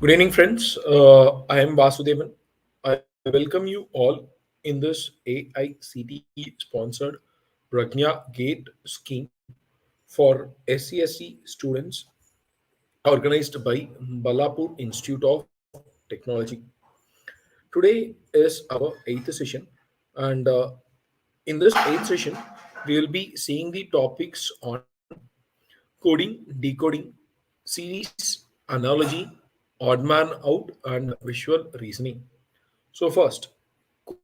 Good evening, friends. I am Vasudevan. I welcome you all in this AICTE sponsored Pragnya Gate scheme for SCSC students organized by Balapur Institute of Technology. Today is our eighth session, and in this eighth session, we will be seeing the topics on coding, decoding, series, analogy, odd man out, and visual reasoning. So, first,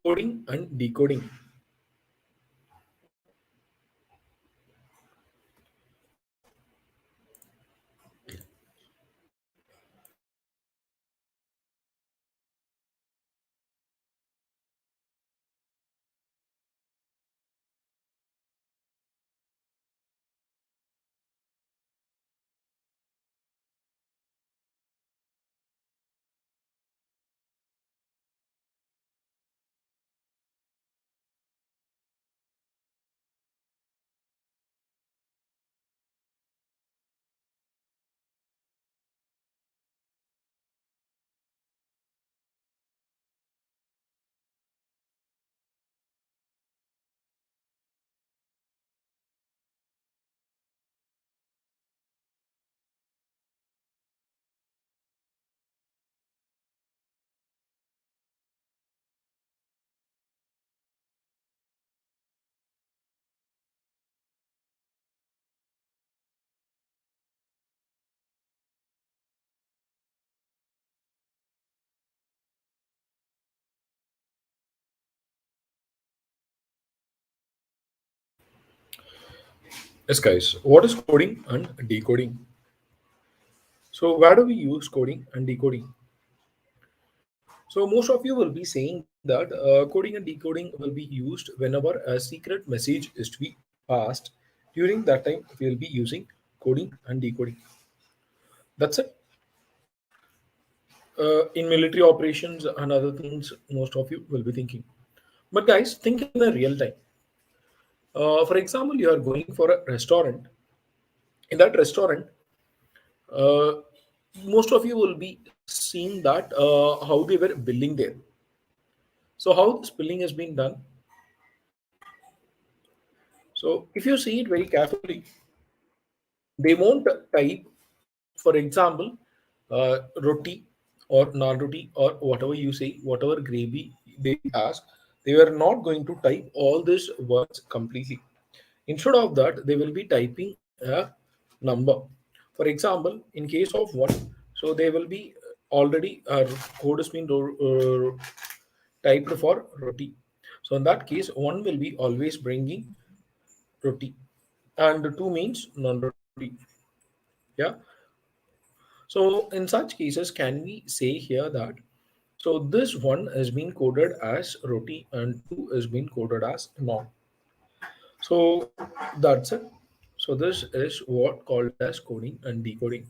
coding and decoding. Yes, guys, what is coding and decoding? So, where do we use coding and decoding? So, most of you will be saying that coding and decoding will be used whenever a secret message is to be passed. During that time, we will be using coding and decoding. That's it. In military operations and other things, most of you will be thinking. But, guys, think in a real time. For example, you are going for a restaurant. In that restaurant, uh, most of you will be seeing that how they were billing there. So how this billing has been done. So if you see it very carefully, they won't type, for example, roti or naan roti or whatever you say, whatever gravy they ask, they were not going to type all these words completely. Instead of that, they will be typing a number. For example, in case of one, so they will be already code has been typed for roti. So in that case, one will be always bringing roti, and two means non-roti. Yeah. So in such cases, can we say here that so this one has been coded as roti and two has been coded as non. So that's it. So this is what called as coding and decoding.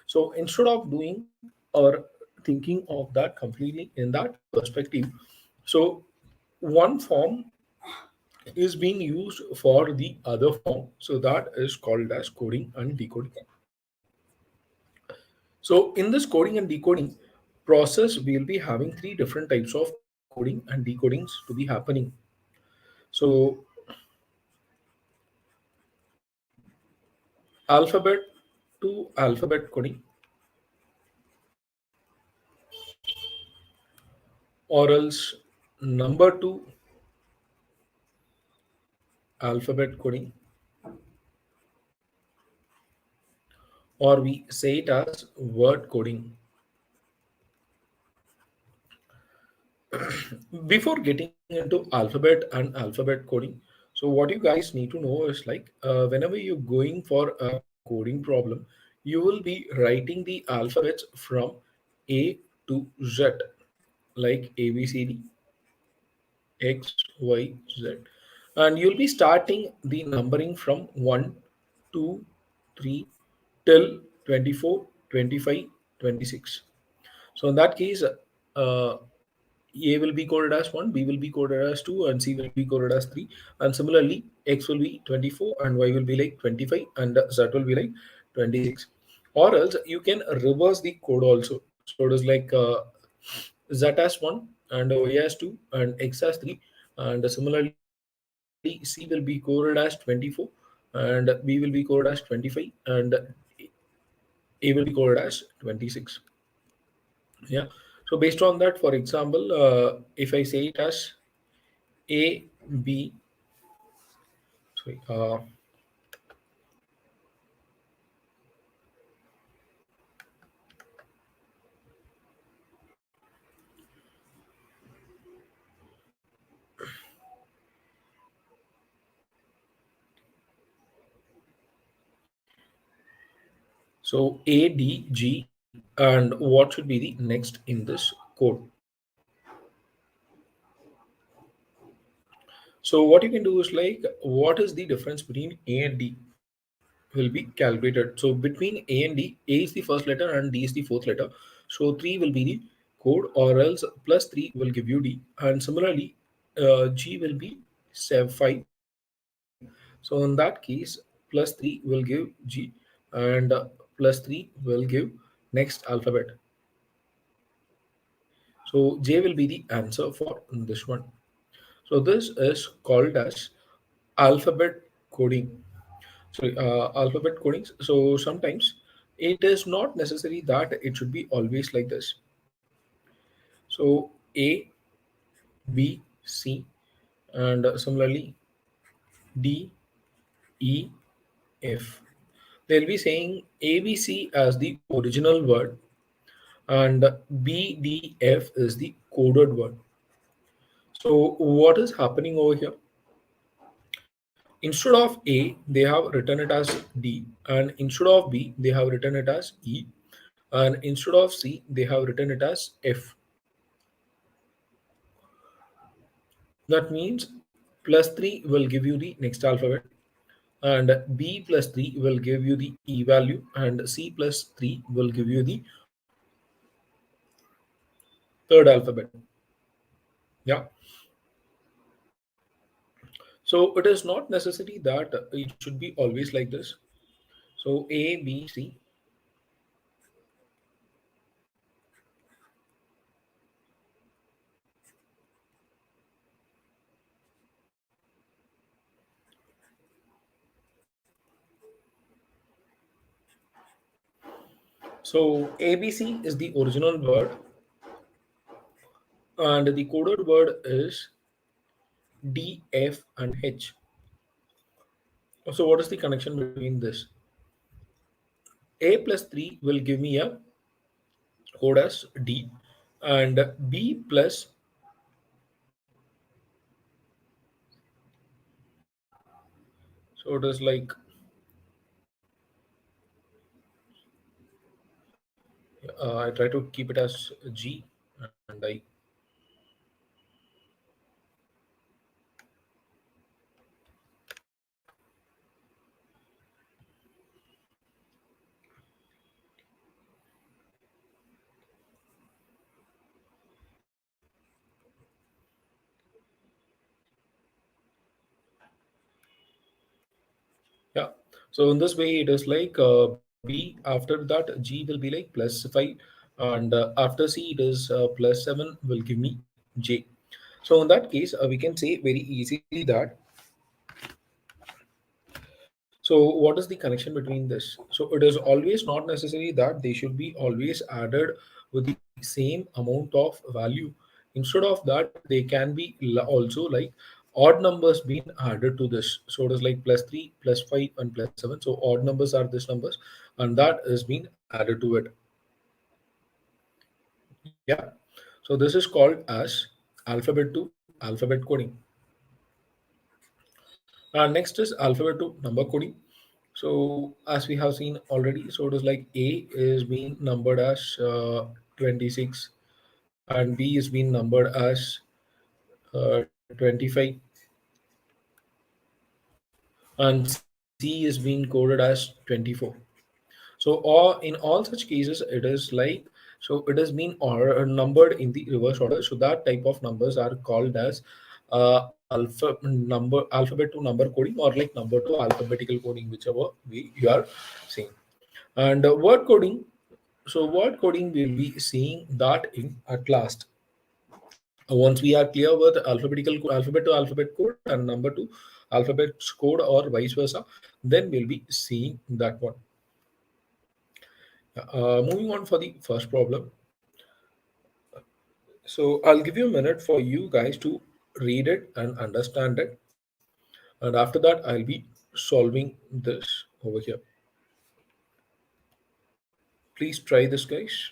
So instead of doing or thinking of that completely in that perspective, so one form is being used for the other form. So that is called as coding and decoding. So in this coding and decoding process, we'll be having three different types of coding and decodings to be happening. So alphabet to alphabet coding, or else number to alphabet coding, or we say it as word coding. Before getting into alphabet and alphabet coding, so what you guys need to know is like whenever you're going for a coding problem, you will be writing the alphabets from A to Z, like A B C D X Y Z, and you'll be starting the numbering from 1 2 3 till 24 25 26. So in that case, A will be coded as 1, B will be coded as 2, and C will be coded as 3. And similarly, X will be 24, and Y will be like 25, and Z will be like 26. Or else you can reverse the code also. So it is like Z as 1 and Y as 2 and X as 3. And similarly, C will be coded as 24 and B will be coded as 25 and A will be coded as 26. Yeah. So based on that, for example, if I say it as A, B, sorry, so A, D, G, and what should be the next in this code? So what you can do is like, what is the difference between A and D will be calculated. So between A and D, A is the first letter and D is the fourth letter. So 3 will be the code, or else plus 3 will give you D. And similarly, G will be 5. So in that case, plus 3 will give G, and plus 3 will give next alphabet. So J will be the answer for this one. So this is called as alphabet coding. Sorry, alphabet coding. So sometimes it is not necessary that it should be always like this. So A, B, C, and similarly D, E, F. They'll be saying ABC as the original word and BDF is the coded word. So what is happening over here? Instead of A, they have written it as D, and instead of B, they have written it as E, and instead of C, they have written it as F. That means plus 3 will give you the next alphabet, and B plus 3 will give you the E value, and C plus 3 will give you the third alphabet. Yeah. So it is not necessary that it should be always like this. So A, B, C. So ABC is the original word, and the coded word is D, F, and H. So what is the connection between this? A plus 3 will give me a code as D, and B plus, so it is like I try to keep it as G, and I, yeah. So in this way, it is like B. After that, G will be like plus 5, and after C, it is plus 7 will give me J. So in that case, we can say very easily that. So what is the connection between this? So it is always not necessary that they should be always added with the same amount of value. Instead of that, they can be also like odd numbers being added to this. So it is like plus 3, plus 5, and plus 7. So odd numbers are this numbers, and that is being added to it. Yeah. So this is called as alphabet to alphabet coding. Next is alphabet to number coding. So as we have seen already, so it is like A is being numbered as 26, and B is being numbered as 25, and C is being coded as 24. So all in all such cases, it is like, so it is being numbered in the reverse order. So that type of numbers are called as alphabet to number coding, or like number to alphabetical coding, whichever way you are saying. And word coding So word coding will be seeing that in at last. Once we are clear with alphabet to alphabet code and number to alphabet code or vice versa, then we'll be seeing that one. Moving on for the first problem. So I'll give you a minute for you guys to read it and understand it. And after that, I'll be solving this over here. Please try this, guys.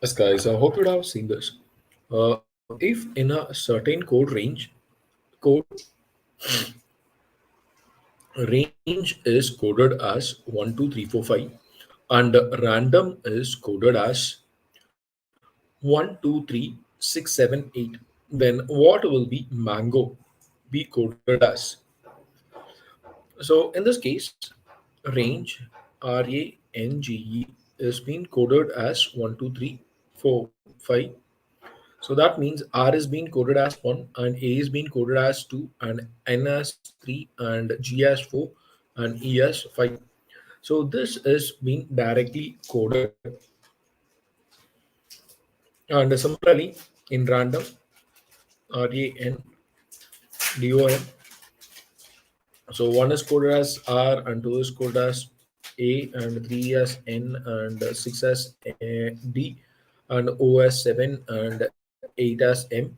Yes, guys, I hope you have seen this. If in a certain code range is coded as 1, 2, 3, 4, 5, and random is coded as 1, 2, 3, 6, 7, 8, then what will be mango be coded as? So in this case, range range is being coded as 1, 2, 3, 4, 5. So that means R is being coded as 1 and A is being coded as 2 and N as 3 and G as 4 and E as 5. So this is being directly coded. And similarly, in random, RANDOM, so one is coded as R and two is coded as A and three as N and six as D and O as 7 and 8 as M.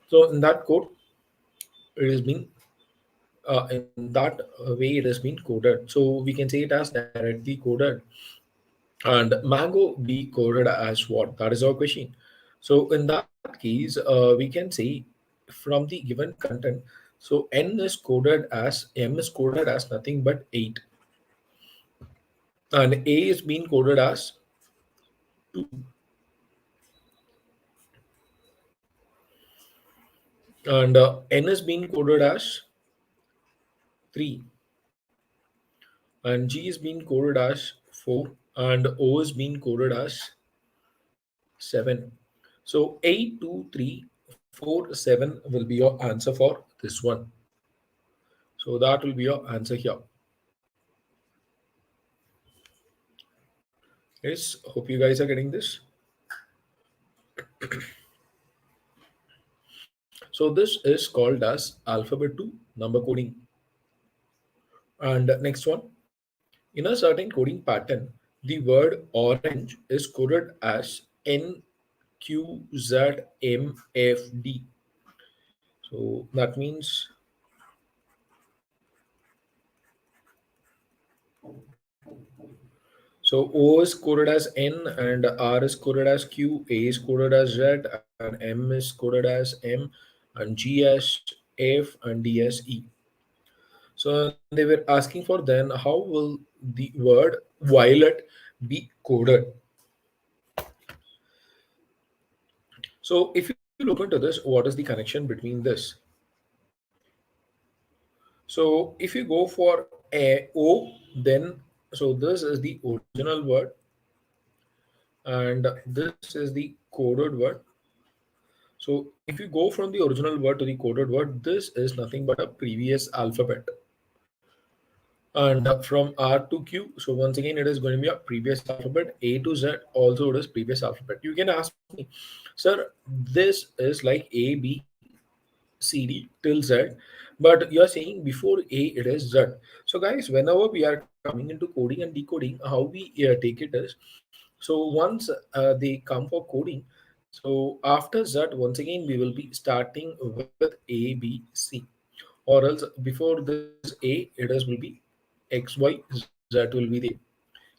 So in that code, it is being in that way it has been coded. So we can say it as directly coded. And mango be coded as what? That is our question. So in that case, we can say from the given content, so n is coded as m is coded as nothing but 8, and a is being coded as 2, and n is being coded as 3, and g is being coded as 4, and o is being coded as 7. So 8, 2, 3, 4, 7 will be your answer for this one. So that will be your answer here. Yes, hope you guys are getting this. So this is called as alphabet to number coding. And next one, in a certain coding pattern, the word orange is coded as NQZMFD. So that means, so O is coded as N and R is coded as Q, A is coded as Z, and M is coded as M, and G as F, and D as E. So they were asking for then how will the word violet be coded? So if you look into this, what is the connection between this? So if you go for a O, then so this is the original word and this is the coded word. So if you go from the original word to the coded word, this is nothing but a previous alphabet. And from R to Q, so once again, it is going to be a previous alphabet. A to Z also it is previous alphabet. You can ask me, sir, this is like A, B, C, D till Z, but you are saying before A it is Z. So guys, whenever we are coming into coding and decoding, how we take it is, so once they come for coding, so after Z, once again we will be starting with A, B, C, or else before this A, it is will be X, Y, Z will be there.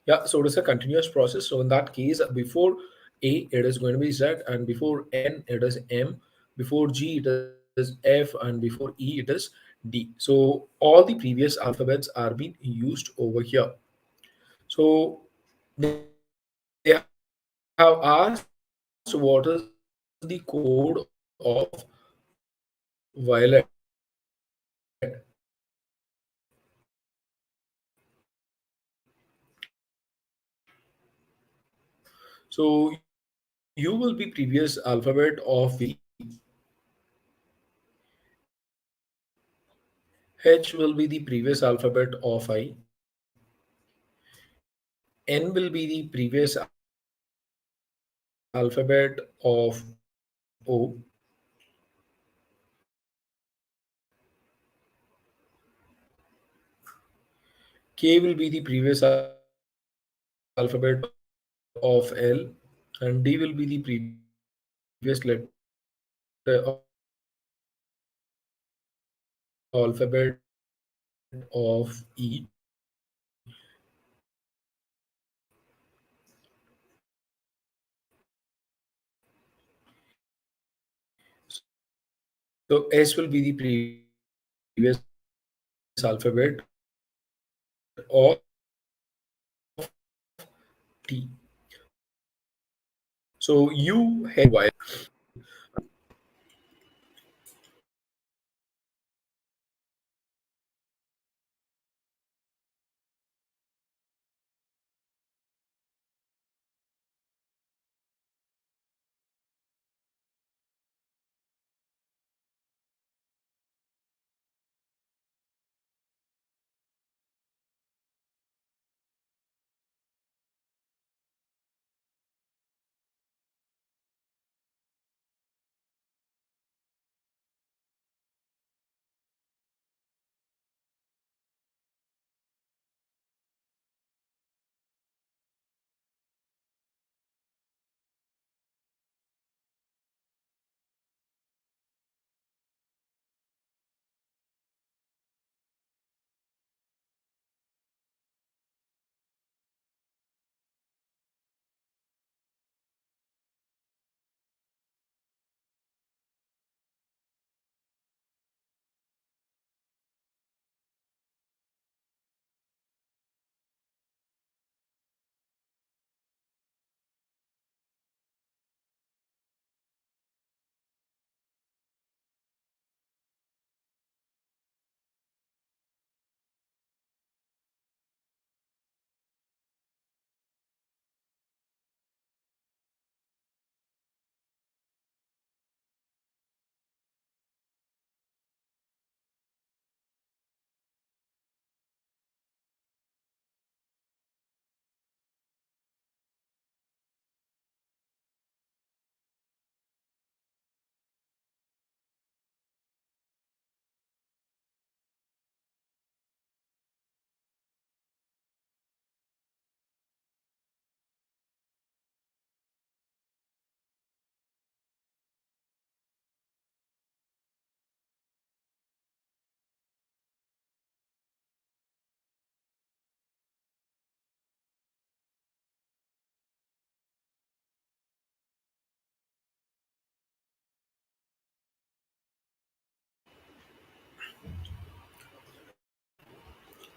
Yeah, so it is a continuous process. So in that case, before A, it is going to be Z, and before N, it is M, before G, it is F, and before E, it is D. So all the previous alphabets are being used over here. So they have asked what is the code of violet. So you will be previous alphabet of V, H will be the previous alphabet of I, N will be the previous alphabet of O, K will be the previous alphabet of L, and D will be the previous letter of E. So S will be the previous alphabet of T. So U, H, I.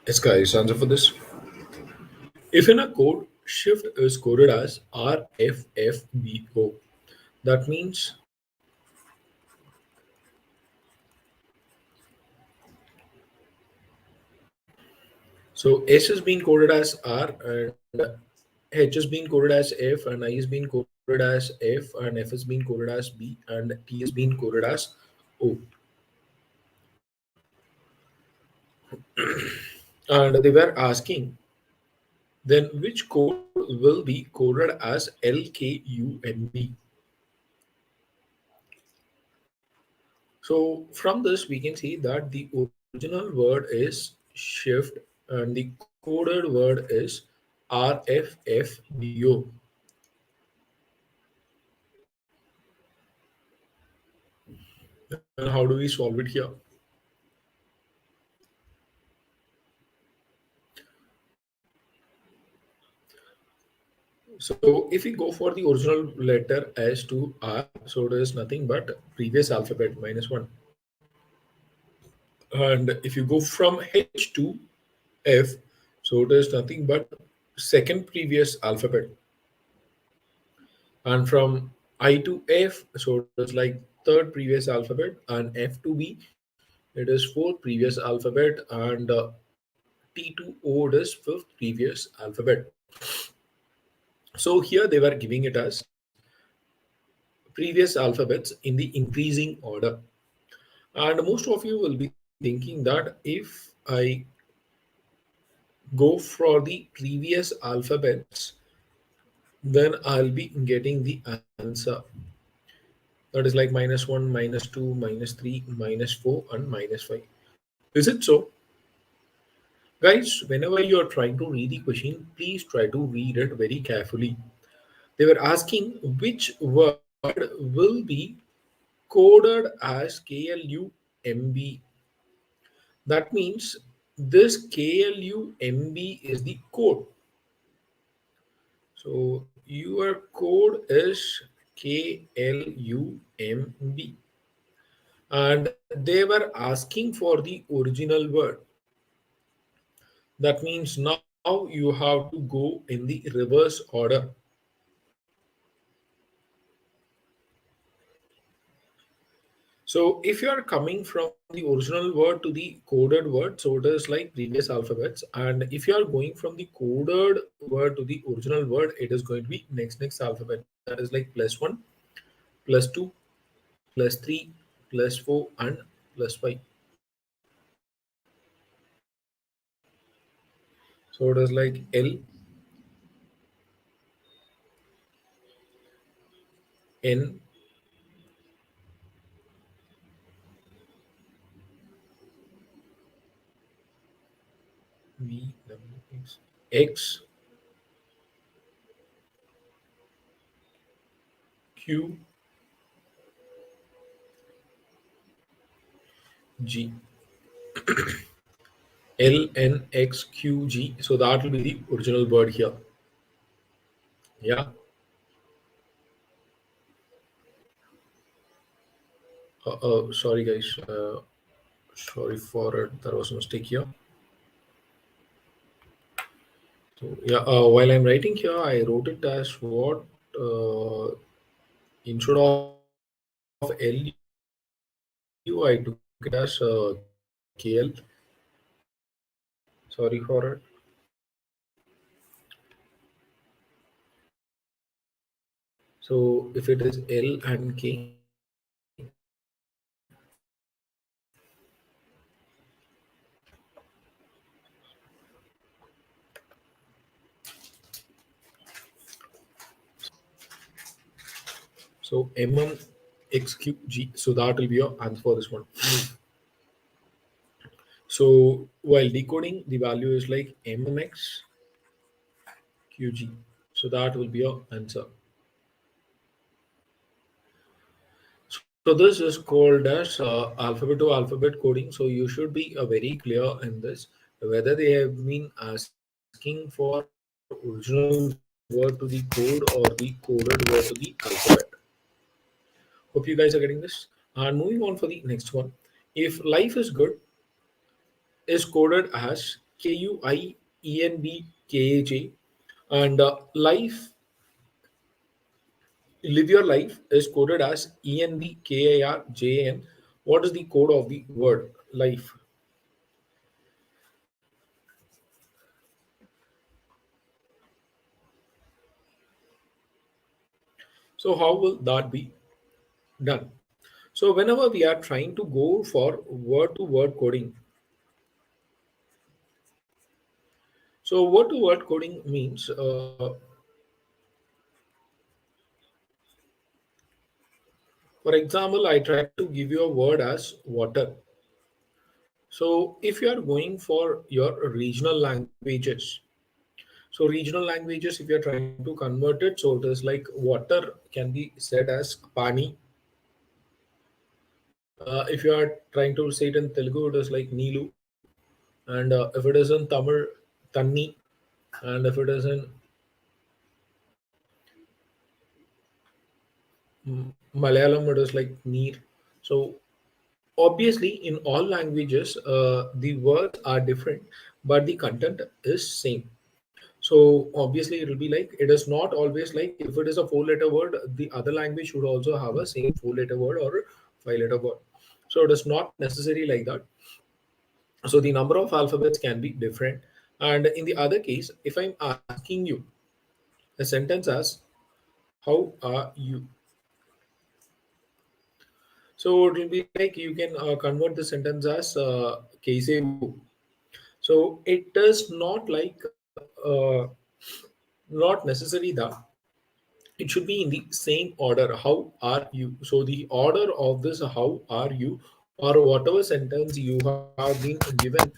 Yes, guys, answer for this. If in a code, shift is coded as RFFBO, that means so S is being coded as R and H is being coded as F and I is being coded as F and F is being coded as B and T is being coded as O. And they were asking then which code will be coded as LKUMB. So from this we can see that the original word is shift and the coded word is RFFBO. And how do we solve it here? So if we go for the original letter S to R, so it is nothing but previous alphabet minus one. And if you go from H to F, so it is nothing but second previous alphabet. And from I to F, so it is like third previous alphabet, and F to B, it is fourth previous alphabet, and T to O, it is fifth previous alphabet. So here they were giving it as previous alphabets in the increasing order. And most of you will be thinking that if I go for the previous alphabets, then I'll be getting the answer. That is like minus 1, minus 2, minus 3, minus 4, and minus 5. Is it so? Guys, whenever you are trying to read the question, please try to read it very carefully. They were asking which word will be coded as KLUMB. That means this KLUMB is the code. So your code is KLUMB. And they were asking for the original word. That means now you have to go in the reverse order. So if you are coming from the original word to the coded word, so it is like previous alphabets. And if you are going from the coded word to the original word, it is going to be next alphabet. That is like plus one, plus two, plus three, plus four, and plus five. So it is like L, N, V, W, X, Q, G. L, N, X, Q, G. So that will be the original word here. Yeah. Sorry, guys. Sorry for it. There was a mistake here. So yeah, while I'm writing here, I wrote it as what instead of LU, I took it as KL. Sorry for it. So if it is L and K, so MMXQG. So that will be your answer for this one. So while decoding, the value is like MMXQG. So that will be your answer. So this is called as alphabet to alphabet coding. So you should be very clear in this whether they have been asking for original word to the code or the coded word to the alphabet. Hope you guys are getting this. And moving on for the next one. If life is good is coded as KUIENBKAJ, and life, live your life is coded as ENBKARJAN. What is the code of the word life? So how will that be done? So whenever we are trying to go for word to word coding, so word to word coding means, for example, I try to give you a word as water. So if you are going for your regional languages, so regional languages, if you're trying to convert it, so it is like water can be said as pani. If you are trying to say it in Telugu, it is like Nilu. And if it is in Tamil, Tanni. And if it is in Malayalam, it is like Neer. So obviously, in all languages, the words are different, but the content is same. So obviously, it will be like it is not always like if it is a four-letter word, the other language should also have a same four-letter word or five-letter word. So it is not necessary like that. So the number of alphabets can be different. And in the other case, if I'm asking you a sentence as "How are you?" So it will be like you can convert the sentence as "Kaisevu." So it is not like not necessary that it should be in the same order. How are you? So the order of this "How are you?" or whatever sentence you have been given.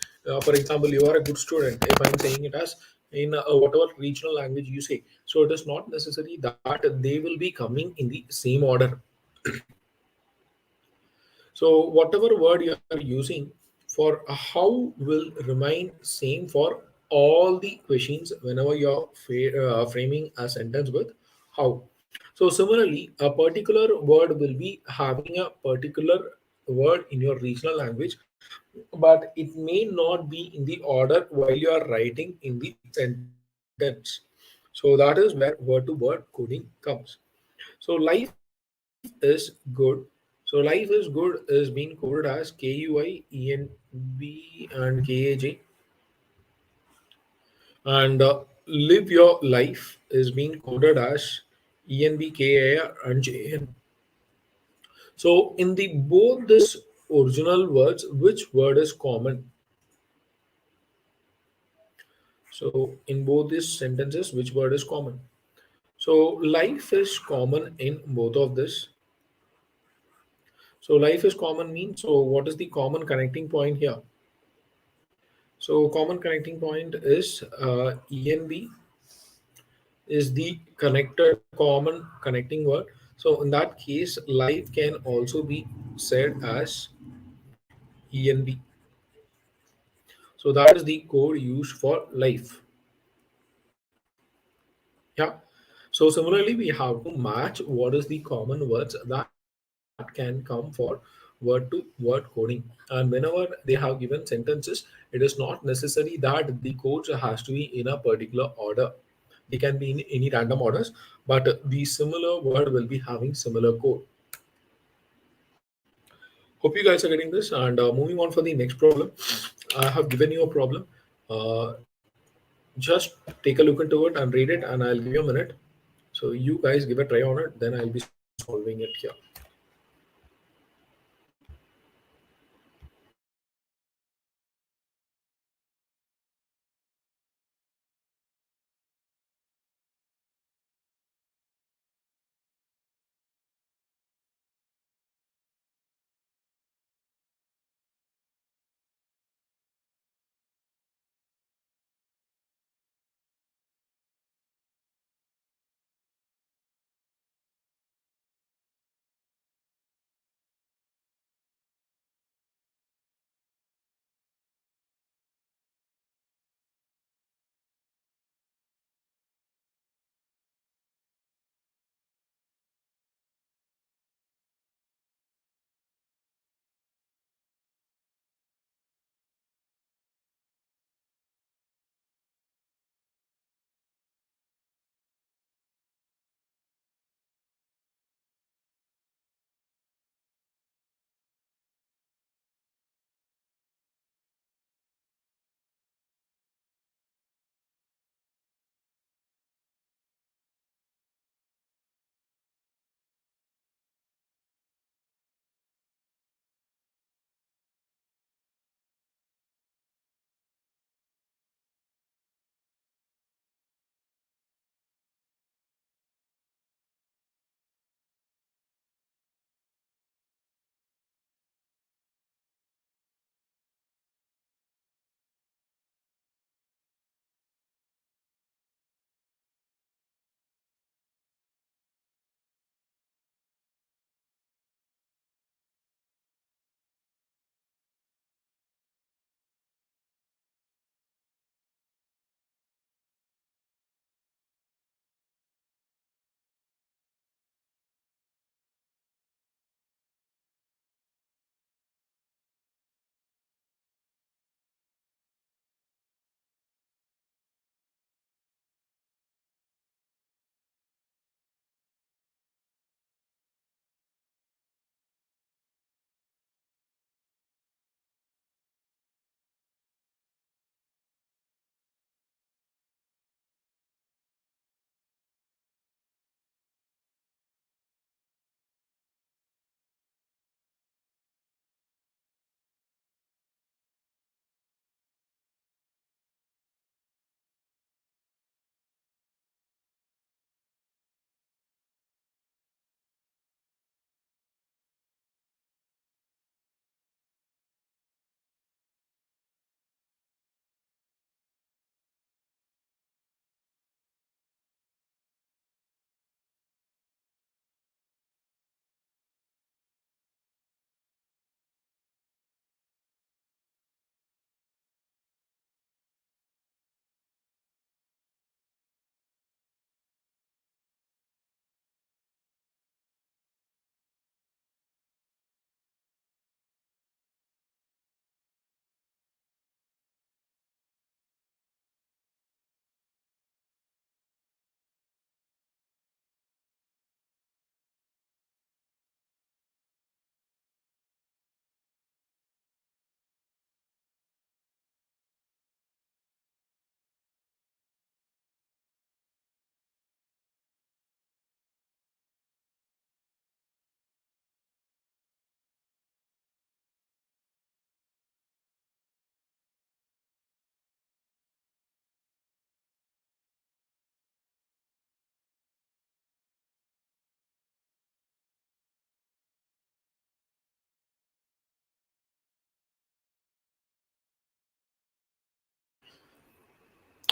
For example, you are a good student. If I'm saying it as in whatever regional language you say, so it is not necessary that they will be coming in the same order. So whatever word you are using for a how will remain same for all the questions whenever you are framing a sentence with how. So similarly, a particular word will be having a particular word in your regional language, but it may not be in the order while you are writing in the sentence. So that is where word to word coding comes. So life is good. So life is good is being coded as KUIENB and KAJ, and live your life is being coded as ENBKAR and JN. So in the both this original words, which word is common? So in both these sentences, which word is common? So life is common in both of this. So life is common means, so what is the common connecting point here? So common connecting point is ENB is the connected common connecting word. So in that case, life can also be said as ENB. So that is the code used for life. Yeah. So similarly, we have to match what is the common words that can come for word to word coding. And whenever they have given sentences, it is not necessary that the codes has to be in a particular order. They can be in any random orders, but the similar word will be having similar code. Hope you guys are getting this. And moving on for the next problem, I have given you a problem. Just take a look into it and read it, and I'll give you a minute. So you guys give a try on it, then I'll be solving it here.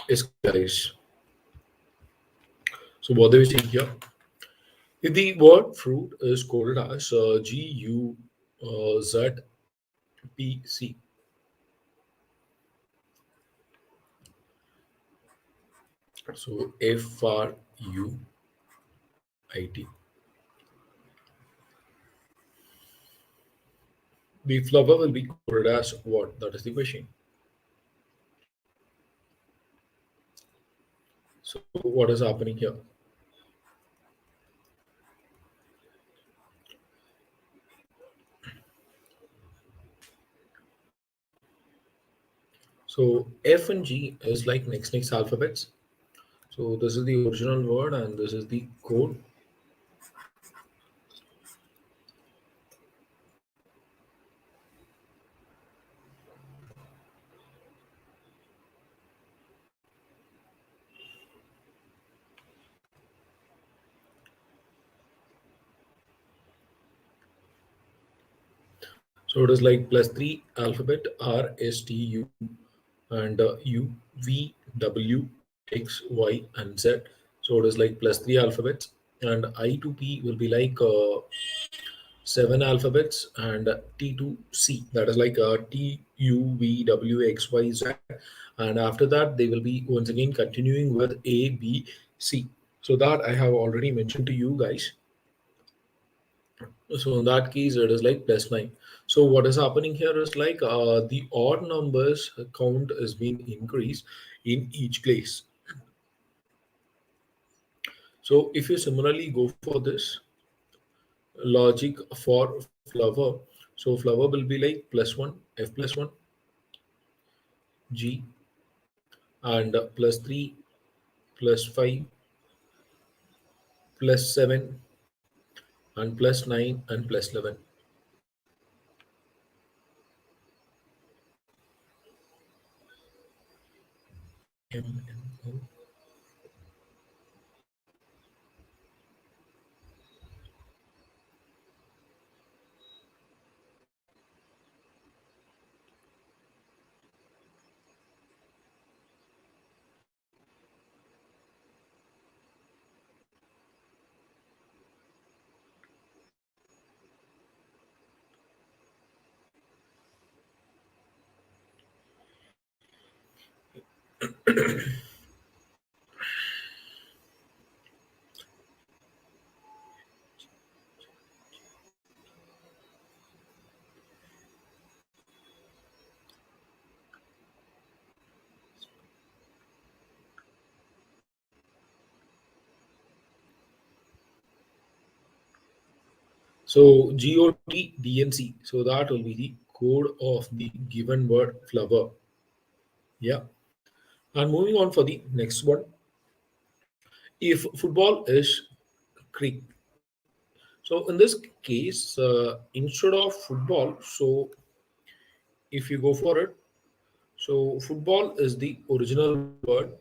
Yes, guys. So what do we see here? If the word fruit is coded as GUZPC, so FRUIT, the flower will be coded as what? That is the question. So what is happening here? So F and G is like next alphabets. So this is the original word and this is the code. So it is like plus three alphabet R S T U and U V W X Y and Z. So it is like plus three alphabets, and I to P will be like seven alphabets, and T to C, that is like T U V W X Y Z, and after that they will be once again continuing with A B C. So that I have already mentioned to you guys. So in that case, it is like plus nine. So what is happening here is like the odd numbers count is being increased in each place. So if you similarly go for this logic for flower, so flower will be like plus one, F plus one, G, and plus three, plus five, plus seven, and plus nine, and plus 11. M, N, O. So GOTDNC. So that will be the code of the given word flower. Yeah. And moving on for the next one. If football is cricket. So in this case, instead of football, so if you go for it, so football is the original word,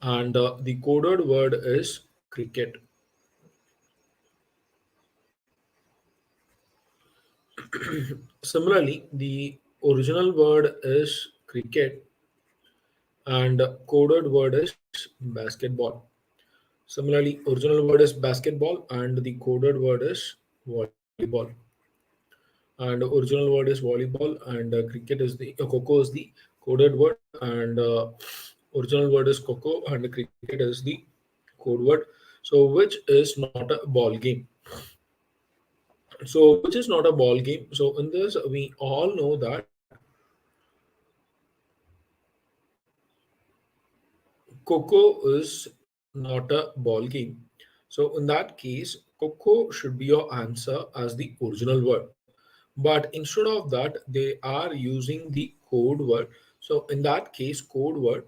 and the coded word is cricket. Similarly, the original word is cricket, and coded word is basketball. Similarly, original word is basketball and the coded word is volleyball. And original word is volleyball and cricket is the coco is the coded word, and original word is coco and cricket is the code word. So which is not a ball game. So which is not a ball game. So in this we all know that coco is not a ball game. So in that case, coco should be your answer as the original word. But instead of that, they are using the code word. So in that case, code word.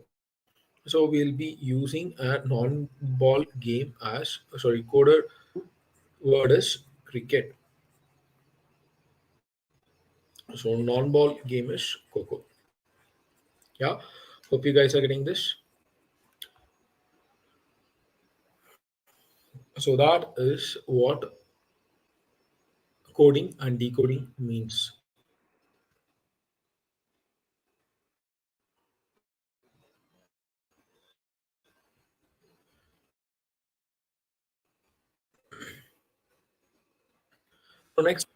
So we'll be using a non-ball game as sorry, coded word is cricket. So non-ball game is coco. Yeah. Hope you guys are getting this. So that is what coding and decoding means. So next,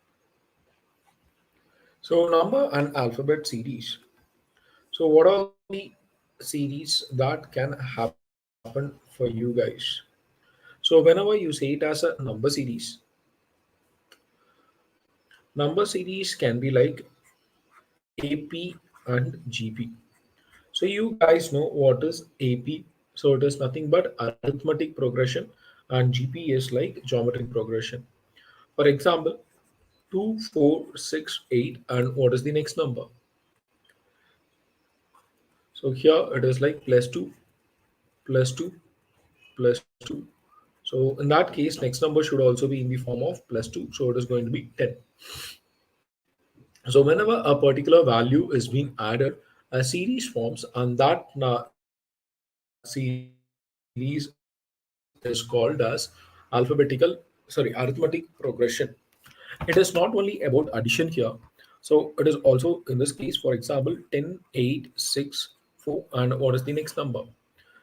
number and alphabet series. So what are the series that can happen for you guys? So whenever you say it as a number series, number series can be like AP and GP. So you guys know what is AP. So it is nothing but arithmetic progression, and GP is like geometric progression. For example, 2, 4, 6, 8, and what is the next number? So here it is like plus 2, plus 2, plus 2. So in that case, next number should also be in the form of plus 2. So it is going to be 10. So whenever a particular value is being added, a series forms, and that series is called as arithmetic progression. It is not only about addition here. So it is also in this case, for example, 10, 8, 6, 4, and what is the next number?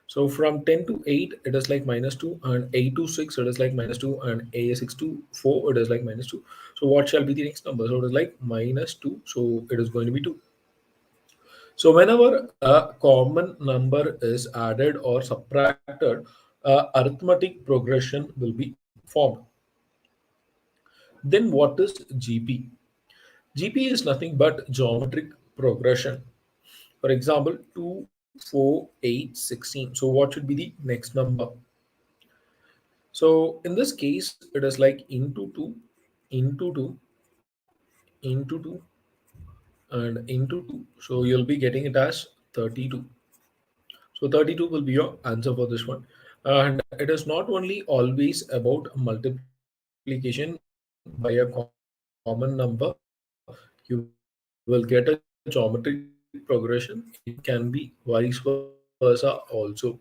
So from 10 to 8, it is like minus 2, and 8 to 6, it is like minus 2, and a6 to 4, it is like minus 2. So what shall be the next number? So it is like minus 2, so it is going to be 2. So whenever a common number is added or subtracted, arithmetic progression will be formed. Then what is GP? GP is nothing but geometric progression. For example, 2, 4, 8, 16. So what should be the next number? So in this case, it is like into 2, into 2, into 2, and into 2. So you'll be getting it as 32. So 32 will be your answer for this one. And it is not only always about multiplication by a common number, you will get a geometric progression. It can be vice versa also.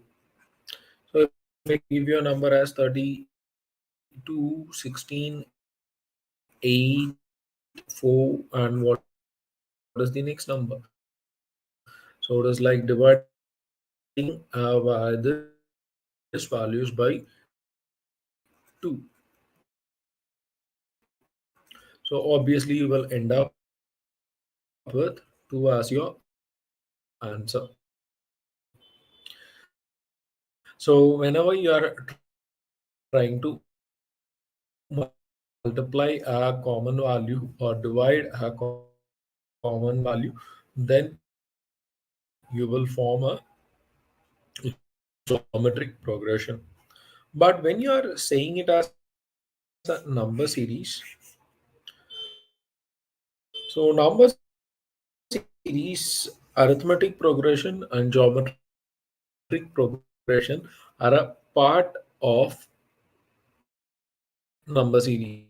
So if I give you a number as 32, 16, 8, 4, and what is the next number? So it is like dividing this values by 2. So obviously you will end up with 2 as your answer. So whenever you are trying to multiply a common value or divide a common value, then you will form a geometric progression. But when you are saying it as a number series, so number series, arithmetic progression and geometric progression are a part of number series.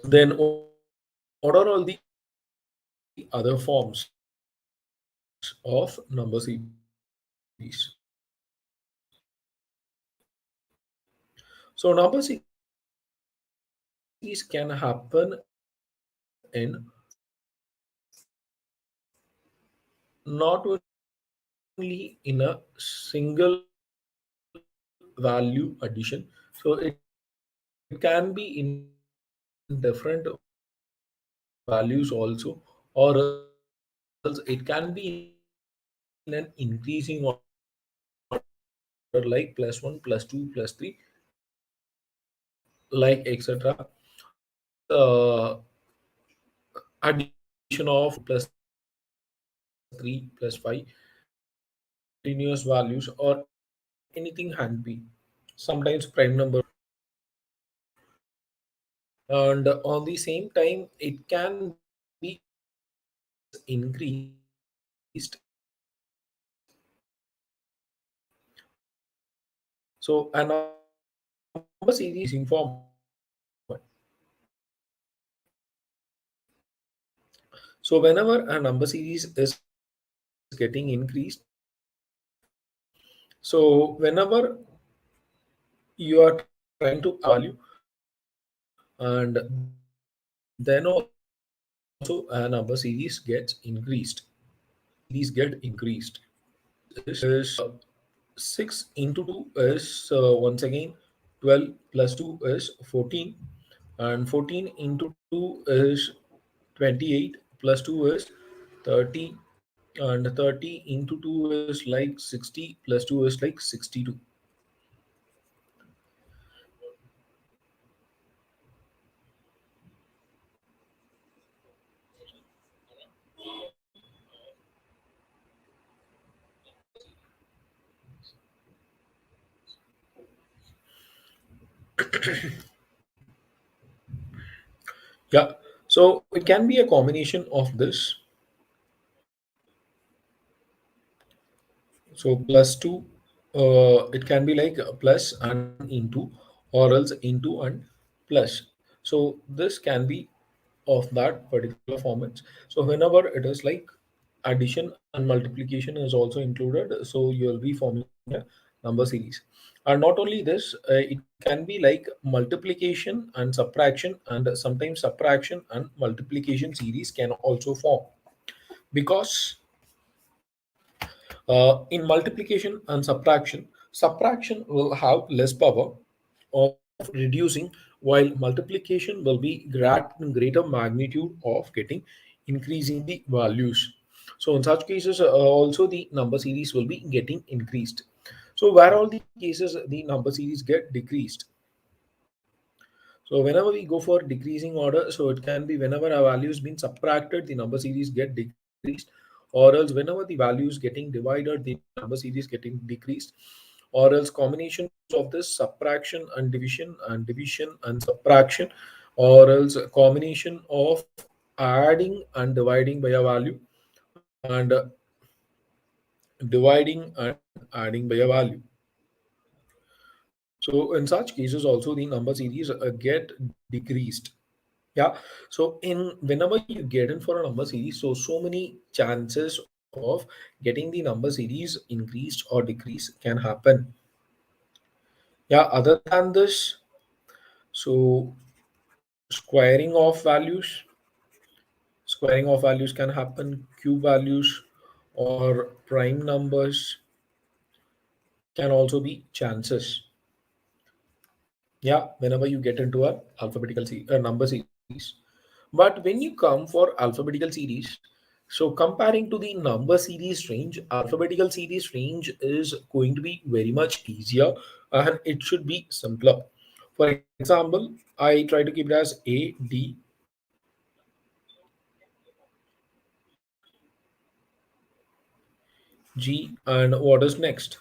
Then what are all the other forms of number series? So number series can happen in not only in a single value addition, so it can be in different values also, or else it can be in an increasing order like plus 1, plus 2, plus 3, like etc. Or addition of 2 plus 3 plus 5 continuous values or anything can be. Sometimes prime number also. And on the same time, it can be increased. So a number series is increasing format. So whenever a number series is getting increased, so whenever you are trying to add a value, and then also a number series gets increased. So what are all the other forms of number series? 6 into 2 is once again 12 plus 2 is 14, and 14 into 2 is 28 plus 2 is 30, and 30 into 2 is like 60 plus 2 is like 62. Yeah, so it can be a combination of this. So plus 2, it can be like plus and into, or else into and plus. So this can be of that particular format. So whenever it is like addition and multiplication is also included, so you'll be formulating a number series. And not only this, it can be like multiplication and subtraction, and sometimes subtraction and multiplication series can also form, because in multiplication and subtraction will have less power of reducing, while multiplication will be greater magnitude of getting increasing the values. So in such cases, also the number series will be getting increased. So where all the cases the number series get decreased. So whenever we go for decreasing order, so it can be whenever a value is being subtracted, the number series get decreased, or else whenever the value is getting divided, the number series getting decreased, or else combinations of this subtraction and division and subtraction, or else a combination of adding and dividing by a value, and dividing and adding by a value. So in such cases also the number series get decreased. Yeah. So in whenever you get in for a number series, so many chances of getting the number series increased or decreased can happen. Yeah. Other than this, so squaring of values can happen. Cube values or prime numbers can also be chances. Yeah. Whenever you get into a number series. But when you come for alphabetical series, so comparing to the number series range, alphabetical series range is going to be very much easier, and it should be simpler. For example, I try to keep it as A, D, G, and what is next?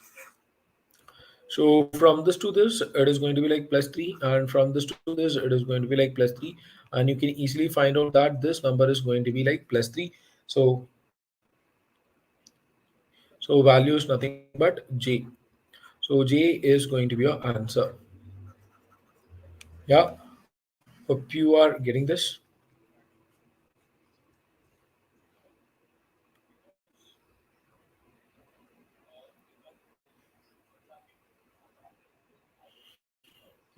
So from this to this, it is going to be like plus 3, and from this to this, it is going to be like plus 3, and you can easily find out that this number is going to be like plus 3. So value is nothing but J. So J is going to be your answer. Yeah, hope you are getting this.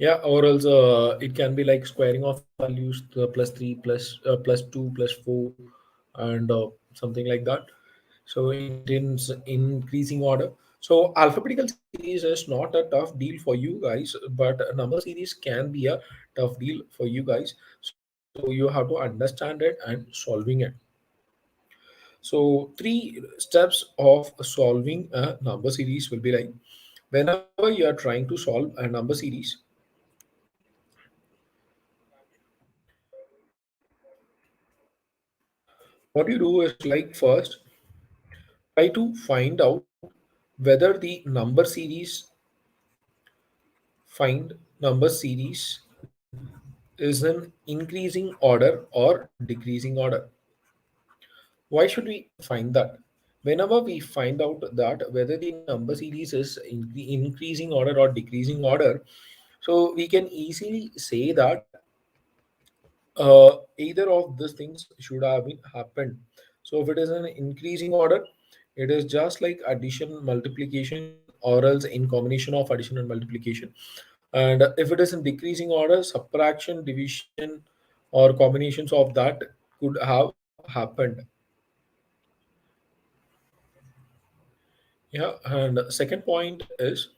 Yeah, or else it can be like squaring of values, the plus 3 plus 2 plus 4, and something like that. So it is increasing order. So alphabetical series is not a tough deal for you guys, but a number series can be a tough deal for you guys. So you have to understand it and solving it. So three steps of solving a number series will be like, whenever you are trying to solve a number series, what you do is like first try to find out whether the number series is in increasing order or decreasing order. Why should we find that? Whenever we find out that whether the number series is in increasing order or decreasing order, so we can easily say that either of these things should have been happened. So if it is an increasing order, it is just like addition, multiplication, or else in combination of addition and multiplication. And if it is in decreasing order, subtraction, division, or combinations of that could have happened. Yeah, and second point is,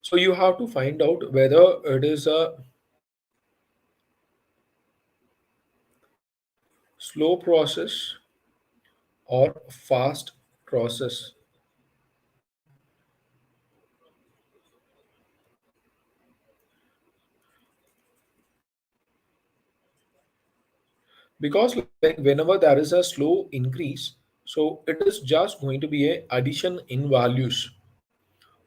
so you have to find out whether it is a slow process or fast process. Because like whenever there is a slow increase, so it is just going to be a addition in values,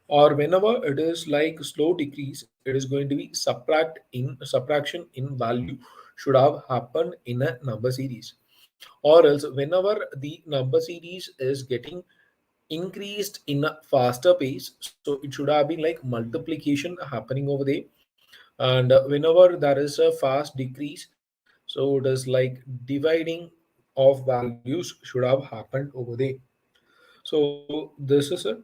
or whenever it is like slow decrease, it is going to be subtraction in value should have happened in a number series. Or else whenever the number series is getting increased in a faster pace, so it should have been like multiplication happening over there. And whenever there is a fast decrease, so it is like dividing of values should have happened over there. So this is it.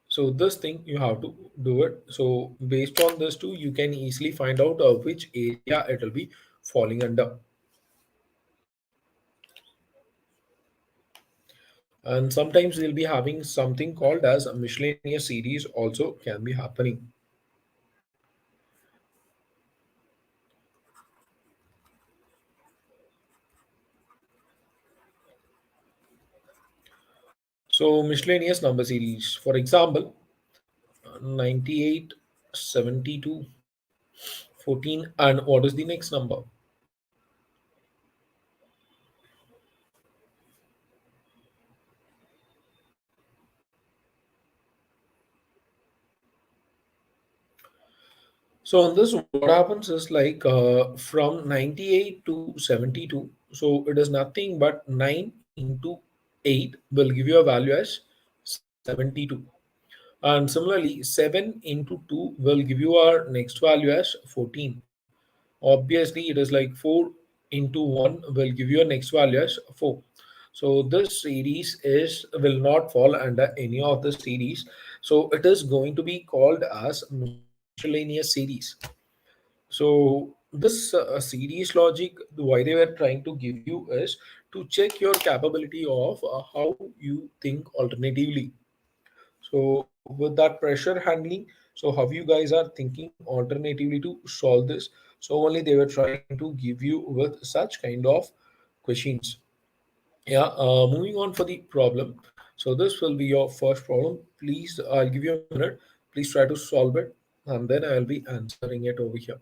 So this thing you have to do it. So based on this too, you can easily find out which area it will be falling under. And sometimes we'll be having something called as a miscellaneous series also can be happening. So miscellaneous number series, for example, 98, 72, 14, and what is the next number? So on this, what happens is like from 98 to 72. So it is nothing but 9 into 8 will give you a value as 72. And similarly, 7 into 2 will give you our next value as 14. Obviously, it is like 4 into 1 will give you a next value as 4. So this series is will not fall under any of the series. So it is going to be called as miscellaneous series. So this series logic, why they were trying to give you is to check your capability of how you think alternatively. So with that pressure handling, so how you guys are thinking alternatively to solve this. So only they were trying to give you with such kind of questions. Yeah, moving on for the problem. So this will be your first problem. Please, I'll give you a minute. Please try to solve it, and then I'll be answering it over here.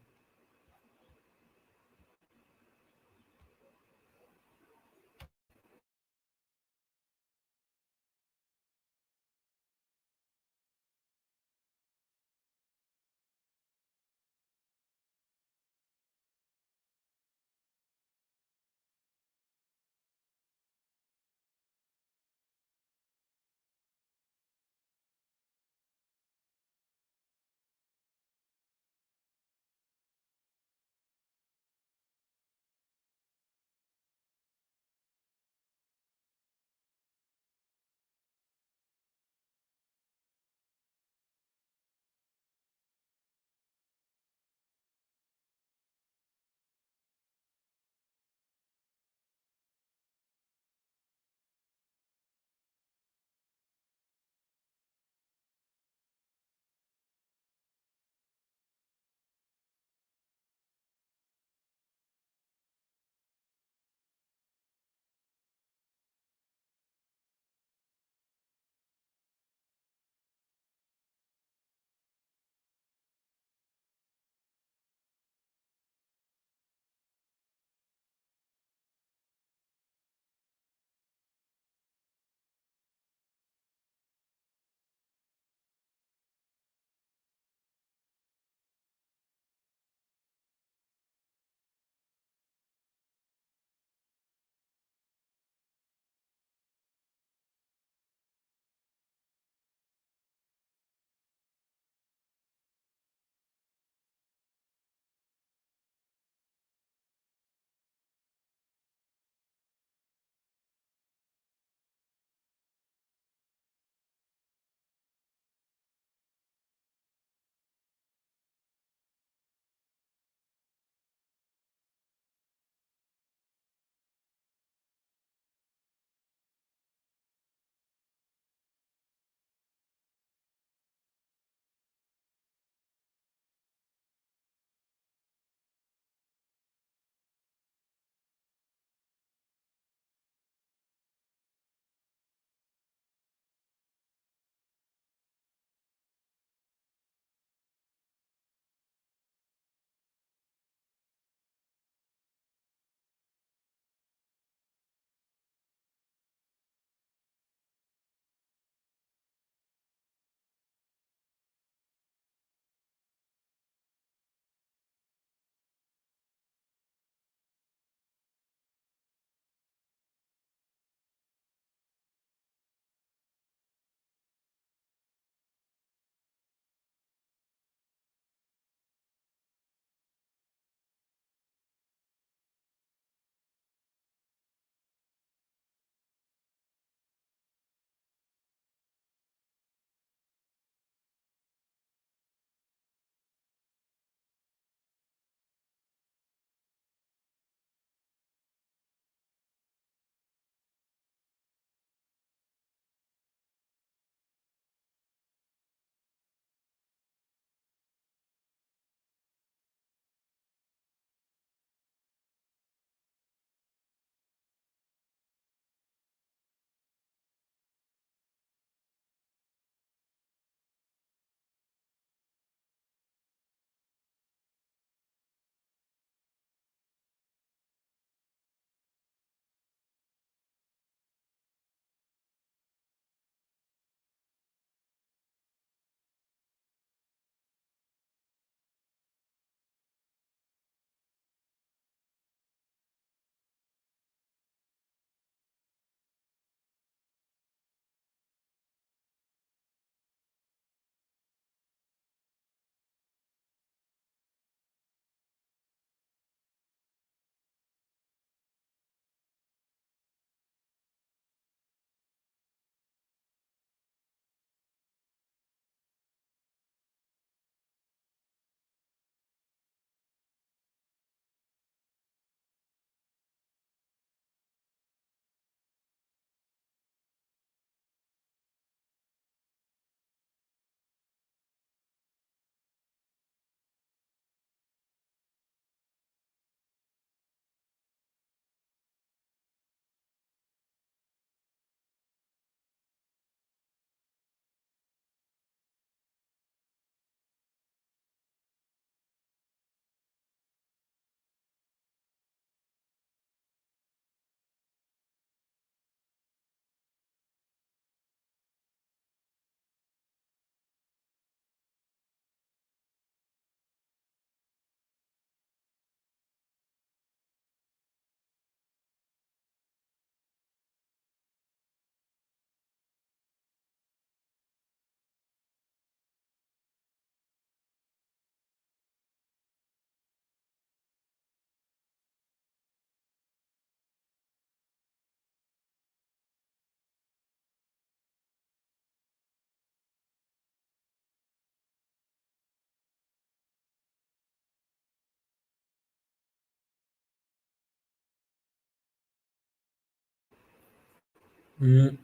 And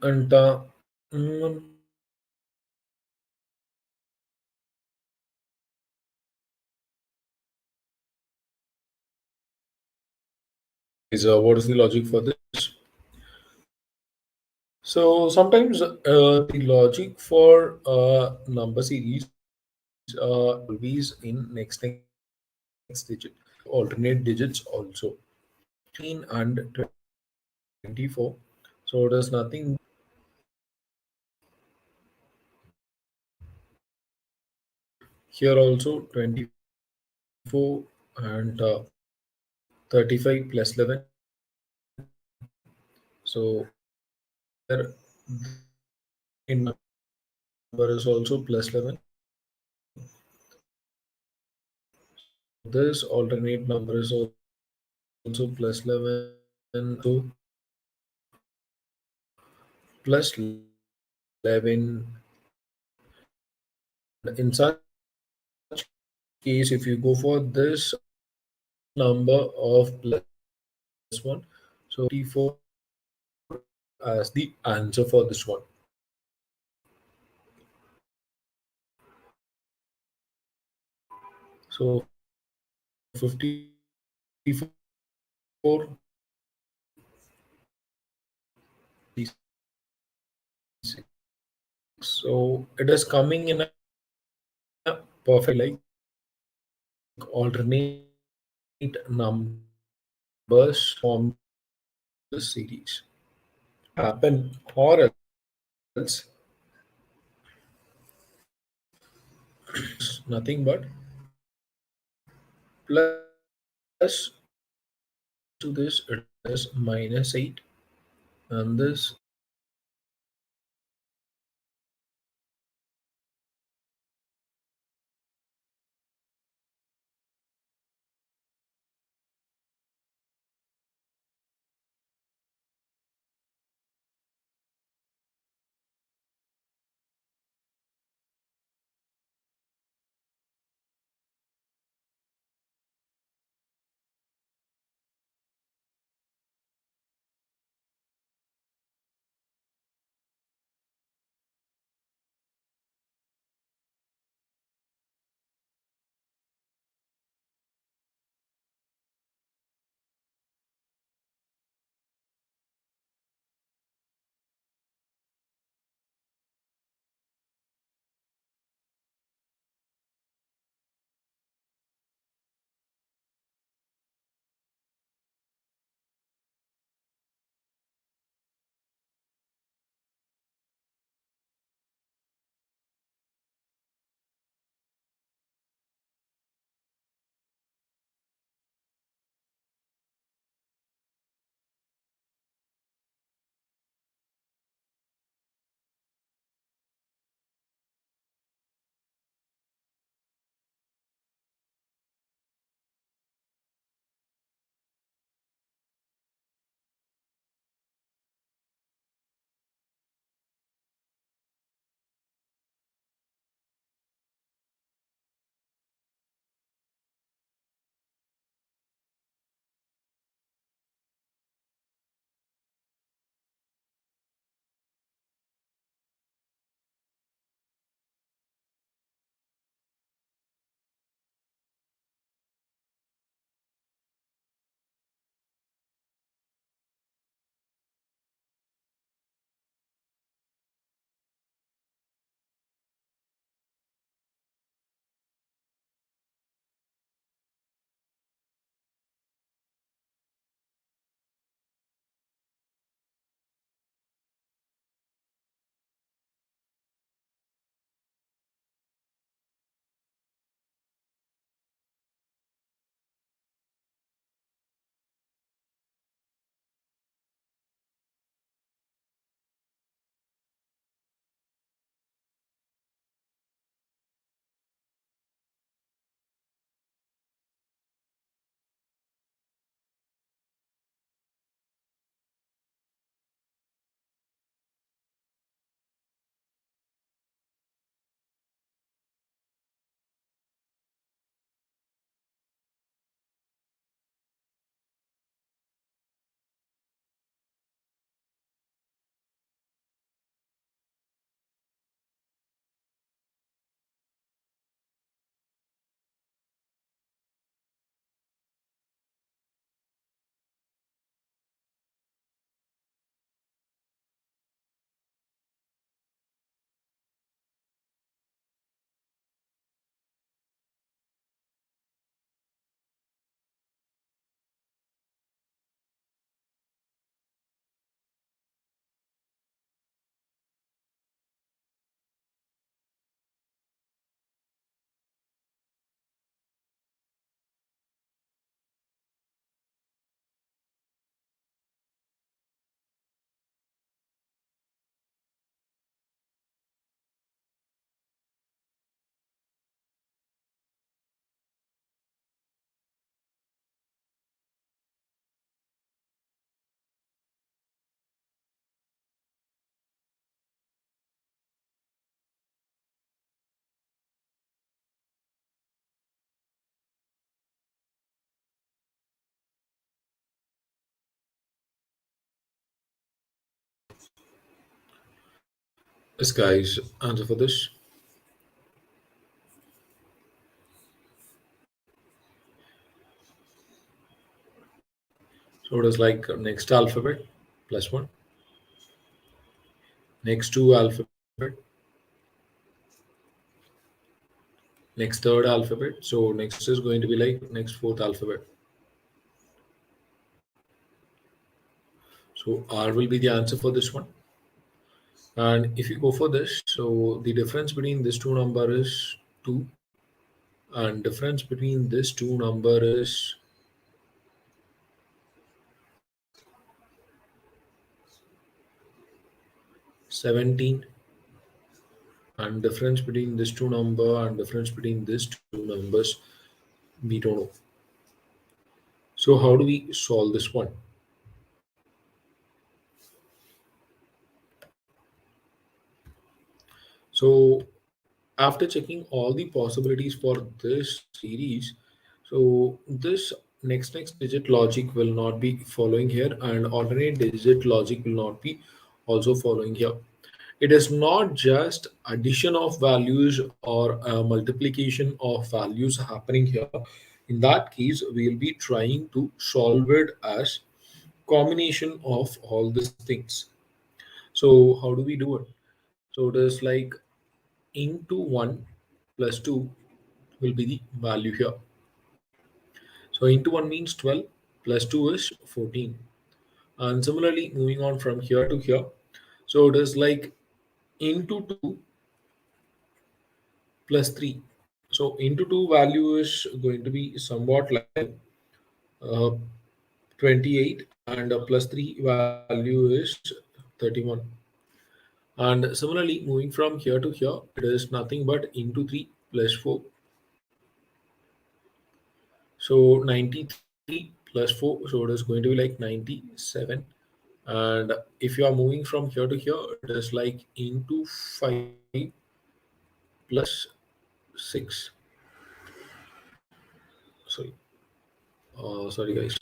is what is the logic for this? So sometimes the logic for number series always in next digit. Alternate digits also 15 and 24. So it is nothing here also 24 and 35 plus 11. So here the number is also plus 11. So this alternate number is also plus 11. Also plus 11. And in such case, if you go for this number of plus 1, so 54 as the answer for this one. So 54 so it is coming in a perfect like alternate numbers form this series happen or else this is nothing but plus to this it is minus 8 and this This guy's answer for this. So it is like next alphabet plus one, next two alphabet, next third alphabet. So next is going to be like next fourth alphabet. So R will be the answer for this one. And if you go for this, so the difference between this two number is 2, and difference between this two number is 17, and difference between this two number and difference between these two numbers we don't know. So how do we solve this one? So after checking all the possibilities for this series, so this next digit logic will not be following here, and alternate digit logic will not be also following here. It is not just addition of values or multiplication of values happening here. In that case, we will be trying to solve it as combination of all these things. So how do we do it? So it is like into 1 plus 2 will be the value here. So into 1 means 12, plus 2 is 14. And similarly, moving on from here to here, so it is like into 2 plus 3. So into 2 value is going to be somewhat like uh, 28, and plus 3 value is 31. And similarly, moving from here to here, it is nothing but into 3 plus 4. So 93 plus 4, so it is going to be like 97. And if you are moving from here to here, it is like into 5 plus 6. Sorry, sorry guys.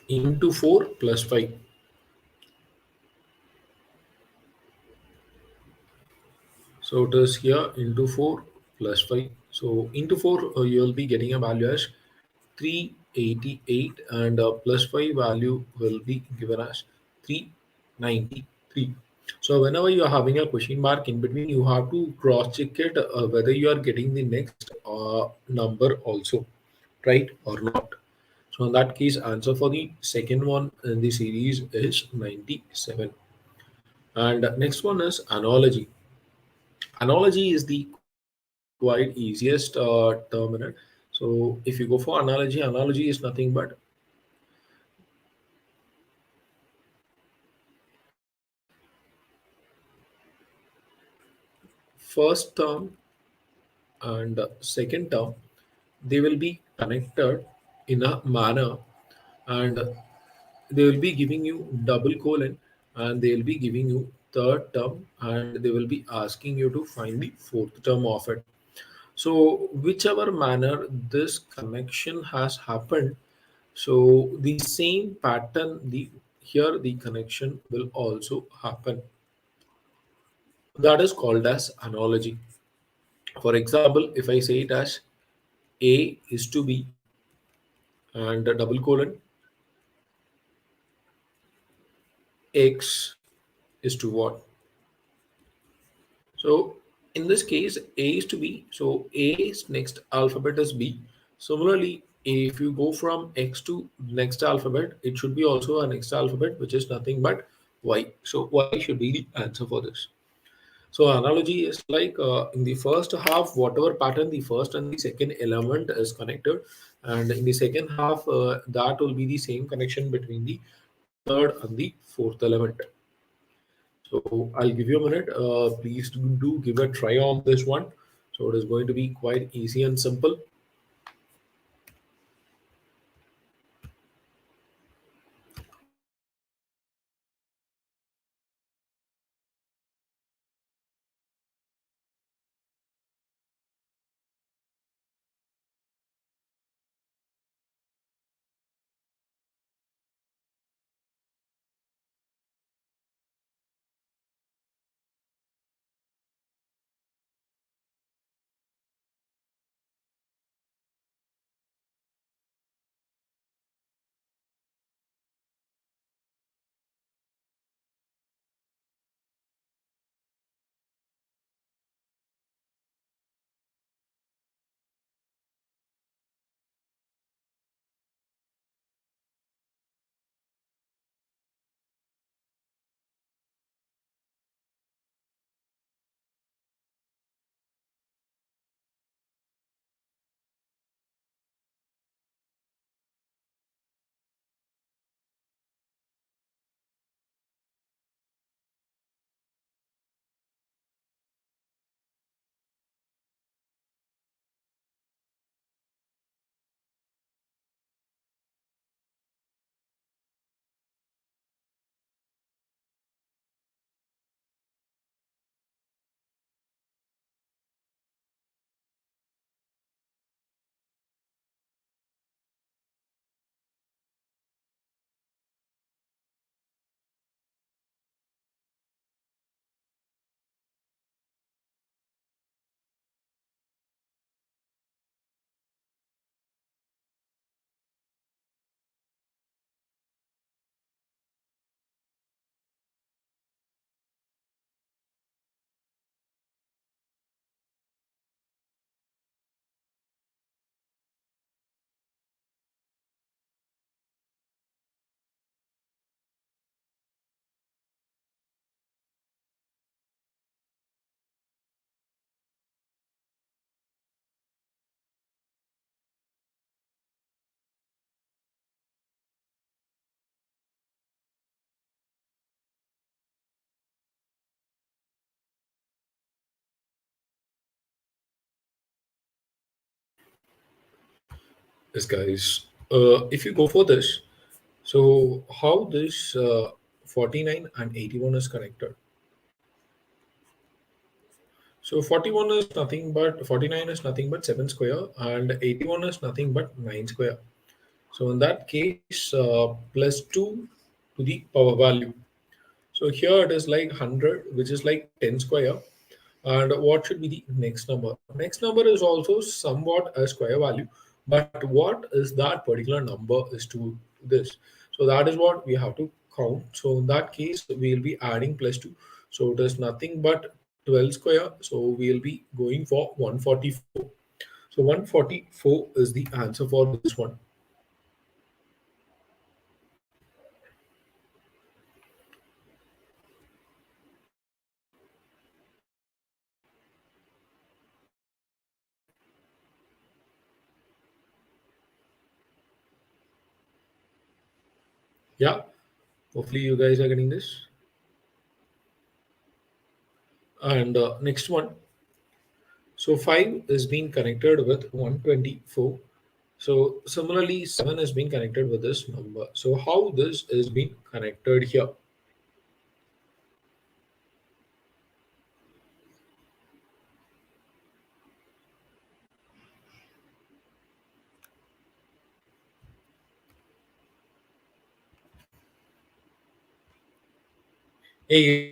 Into 4 plus 5. So it is here into 4 plus 5. So into 4, you'll be getting a value as 388, and plus 5 value will be given as 393. So whenever you are having a question mark in between, you have to cross check it whether you are getting the next number also, right or not. So in that case, answer for the second one in the series is 97. And next one is analogy. Analogy is the quite easiest term in it. So if you go for analogy, analogy is nothing but first term and second term, they will be connected in a manner, and they will be giving you double colon, and they will be giving you third term, and they will be asking you to find the fourth term of it. So whichever manner this connection has happened, so the same pattern, the here the connection will also happen. That is called as analogy. For example, if I say it as A is to B and a double colon, X is to what? So in this case, A is to B. So A's next alphabet is B. Similarly, if you go from X to next alphabet, it should be also a next alphabet, which is nothing but Y. So Y should be the answer for this. So analogy is like in the first half, whatever pattern the first and the second element is connected, and in the second half, that will be the same connection between the third and the fourth element. So I'll give you a minute. Please do give a try on this one. So it is going to be quite easy and simple. Yes, guys. If you go for this, so how this 49 and 81 is connected? So 41 is nothing but 49 is nothing but 7 square, and 81 is nothing but 9 square. So in that case, plus 2 to the power value. So here it is like 100, which is like 10 square. And what should be the next number? Next number is also somewhat a square value, but what is that particular number is to this? So that is what we have to count. So in that case, we'll be adding plus 2. So it is nothing but 12 square. So we'll be going for 144. So 144 is the answer for this one. Yeah, hopefully you guys are getting this. And next one. So 5 is being connected with 124. So similarly, 7 is being connected with this number. So how this is being connected here? Hey guys, can you hear me?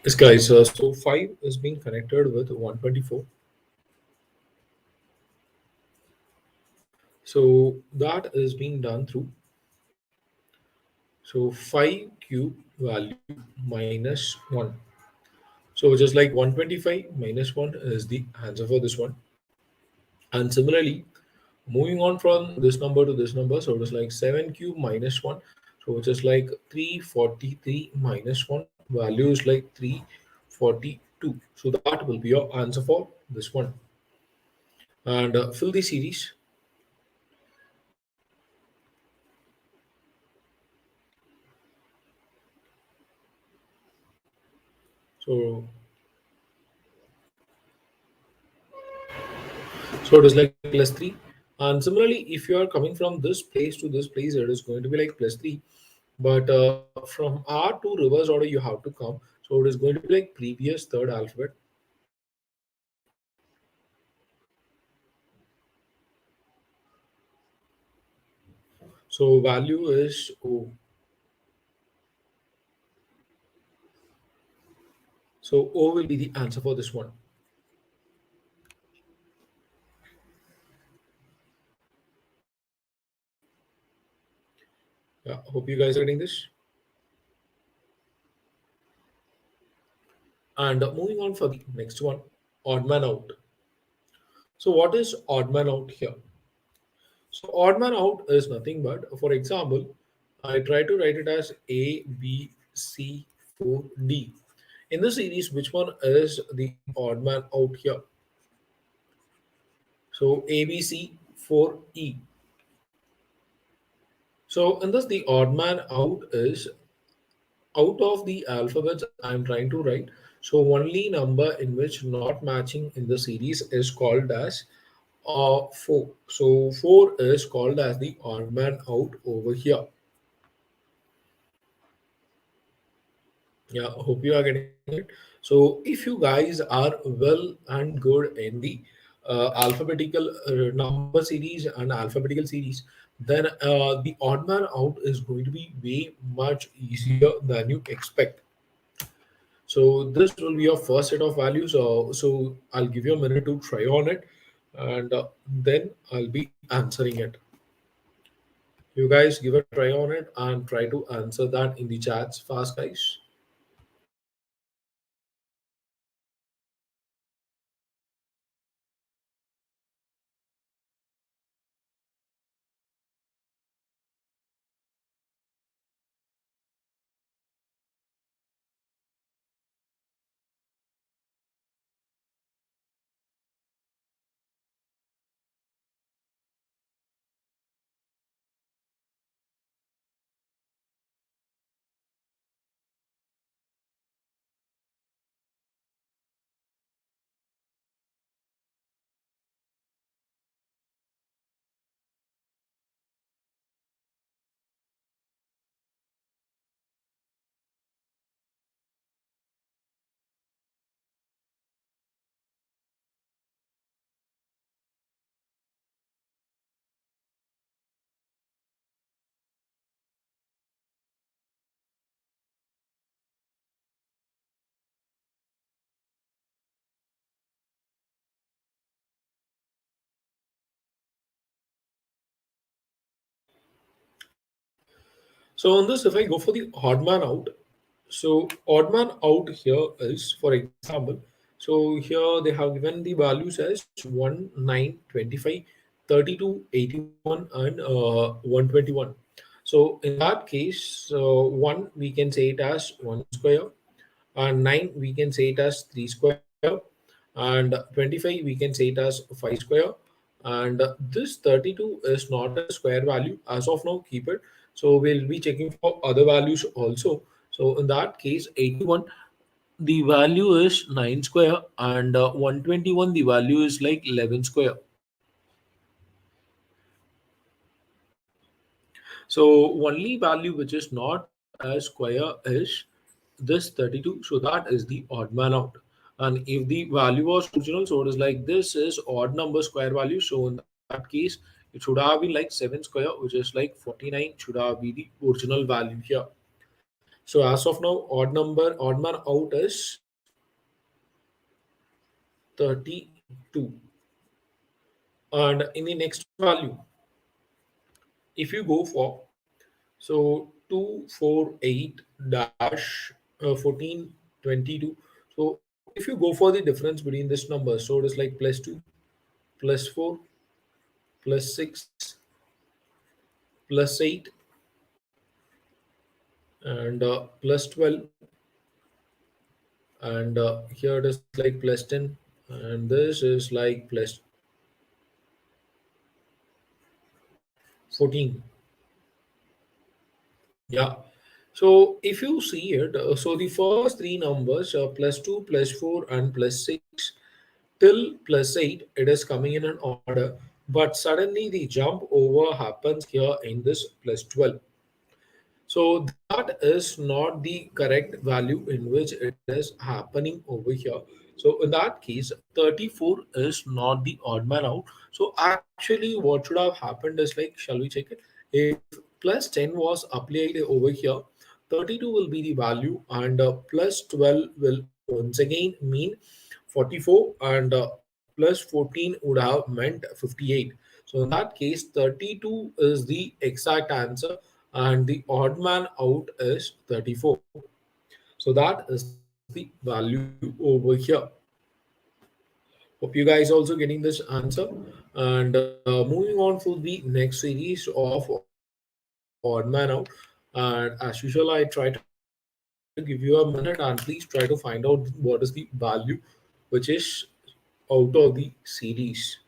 Yes, guys. So 5 is being connected with 124. So that is being done through. So 5 cube value minus 1. So just like 125 minus 1 is the answer for this one. And similarly, moving on from this number to this number, so it is like 7 cube minus 1. So which is like 343 minus 1. Value is like 342. So that will be your answer for this one. And fill the series. So so it is like plus 3. And similarly, if you are coming from this place to this place, it is going to be like plus 3. But from R to reverse order, you have to come. So it is going to be like previous third alphabet. So value is O. So O will be the answer for this one. Yeah, hope you guys are getting this. And moving on for the next one, odd man out. So what is odd man out here? So odd man out is nothing but, for example, I try to write it as A, B, C, 4, D. In the series, which one is the odd man out here? So A, B, C, 4, E. So in this, the odd man out is out of the alphabets I'm trying to write. So only number in which not matching in the series is called as 4. So 4 is called as the odd man out over here. Yeah, hope you are getting it. So if you guys are well and good in the alphabetical number series and alphabetical series, then the odd man out is going to be way much easier than you expect. So this will be your first set of values. So I'll give you a minute to try on it, and then I'll be answering it. You guys give a try on it and try to answer that in the chats fast, guys. So on this, if I go for the odd man out, so odd man out here is, for example, so here they have given the values as 1, 9, 25, 32, 81, and 121. So in that case, 1 we can say it as 1 square, and 9 we can say it as 3 square, and 25 we can say it as 5 square, and this 32 is not a square value as of now. Keep it. So we'll be checking for other values also. So in that case, 81, the value is 9 square, and 121, the value is like 11 square. So only value which is not a square is this 32. So that is the odd man out. And if the value was original, so it is like this is odd number square value. So in that case, it should have been like 7 square, which is like 49 should have be the original value here. So as of now, odd man out is 32. And in the next value, if you go for, so 248 dash 1422. So if you go for the difference between this number, so it is like plus 2, plus 4, plus 6, plus 8, and plus 12, and here it is like plus 10, and this is like plus 14. Yeah. So if you see it, so the first three numbers, plus 2, plus 4, and plus 6, till plus 8, it is coming in an order. But suddenly the jump over happens here in this plus 12. So that is not the correct value in which it is happening over here. So in that case, 34 is not the odd man out. So actually, what should have happened is like, shall we check it? If plus 10 was applied over here, 32 will be the value, and plus 12 will once again mean 44, and plus 14 would have meant 58. So in that case, 32 is the exact answer, and the odd man out is 34. So that is the value over here. Hope you guys also getting this answer. And moving on to the next series of odd man out. And as usual, I try to give you a minute, and please try to find out what is the value which is out of the series.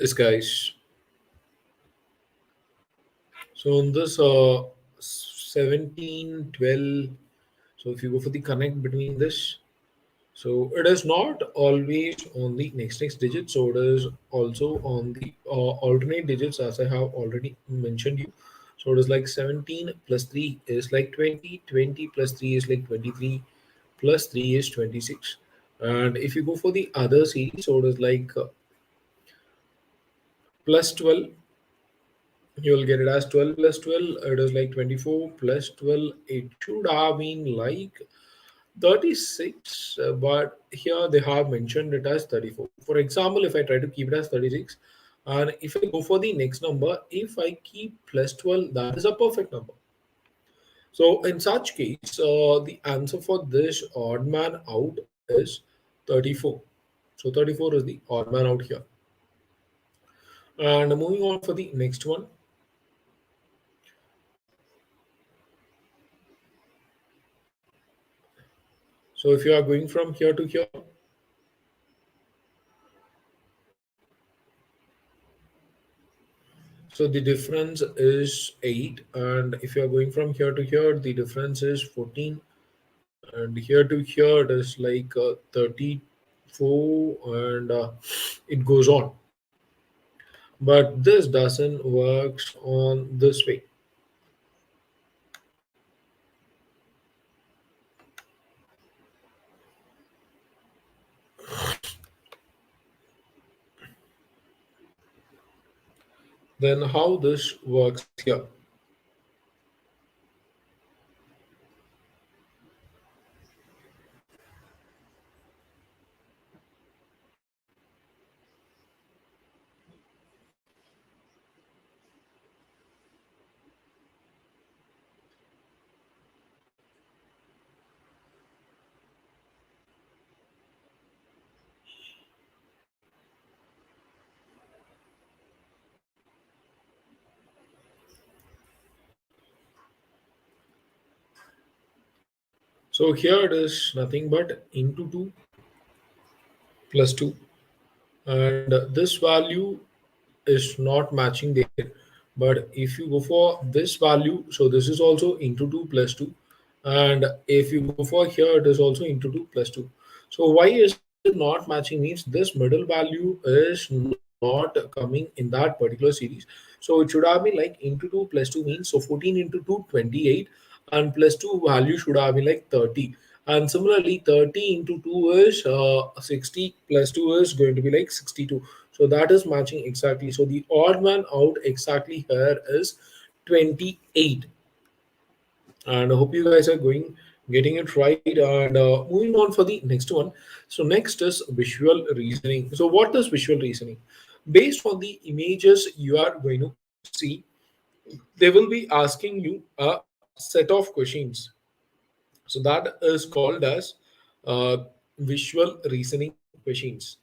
Yes, guys. So in this 17, 12, so if you go for the connect between this, so it is not always on the next digit. So it is also on the alternate digits, as I have already mentioned you. So it is like 17 plus 3 is like 20, 20 plus 3 is like 23, plus 3 is 26. And if you go for the other series, so it is like plus 12, you will get it as 12 plus 12, it is like 24 plus 12, it should have been like 36, but here they have mentioned it as 34. For example, if I try to keep it as 36, and if I go for the next number, if I keep plus 12, that is a perfect number. So in such case, the answer for this odd man out is 34. So 34 is the odd man out here. And moving on for the next one. So if you are going from here to here, so the difference is 8, and if you are going from here to here, the difference is 14, and here to here it is like 34, and it goes on. But this doesn't works on this way. Then how this works here? So here it is nothing but into 2 plus 2, and this value is not matching there. But if you go for this value, so this is also into 2 plus 2, and if you go for here, it is also into 2 plus 2. So why is it not matching? Means this middle value is not coming in that particular series. So it should have been like into 2 plus 2 means, so 14 into 2, 28, and plus 2 value should have been like 30. And similarly, 30 into 2 is 60, plus 2 is going to be like 62. So that is matching exactly. So the odd man out exactly here is 28. And I hope you guys are going getting it right. And moving on for the next one. So next is visual reasoning. So what is visual reasoning? Based on the images you are going to see, they will be asking you a set of questions. So that is called as uh, visual reasoning questions.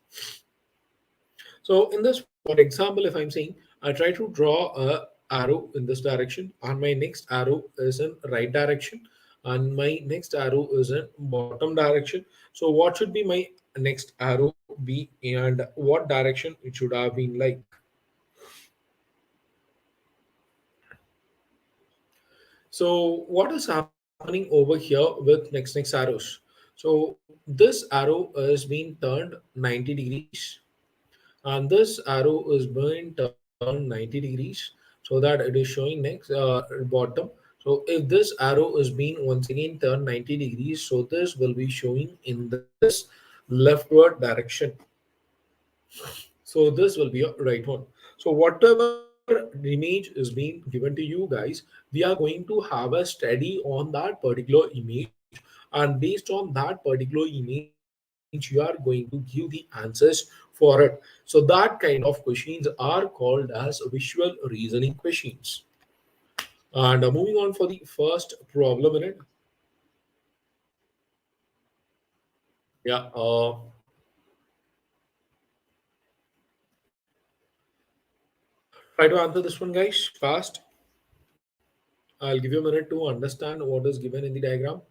So in this, for example, if I'm saying I try to draw a arrow in this direction, and my next arrow is in right direction, and my next arrow is in bottom direction. So what should be my next arrow be, and what direction it should have been like? So what is happening over here with next arrows? So this arrow is being turned 90 degrees, and this arrow is being turned 90 degrees, so that it is showing next bottom. So if this arrow is being once again turned 90 degrees, so this will be showing in this leftward direction. So this will be a right one. So whatever image is being given to you guys, we are going to have a study on that particular image, and based on that particular image, you are going to give the answers for it. So that kind of questions are called as visual reasoning questions. And moving on for the first problem in it. Yeah. Try to answer this one, guys, fast. I'll give you a minute to understand what is given in the diagram.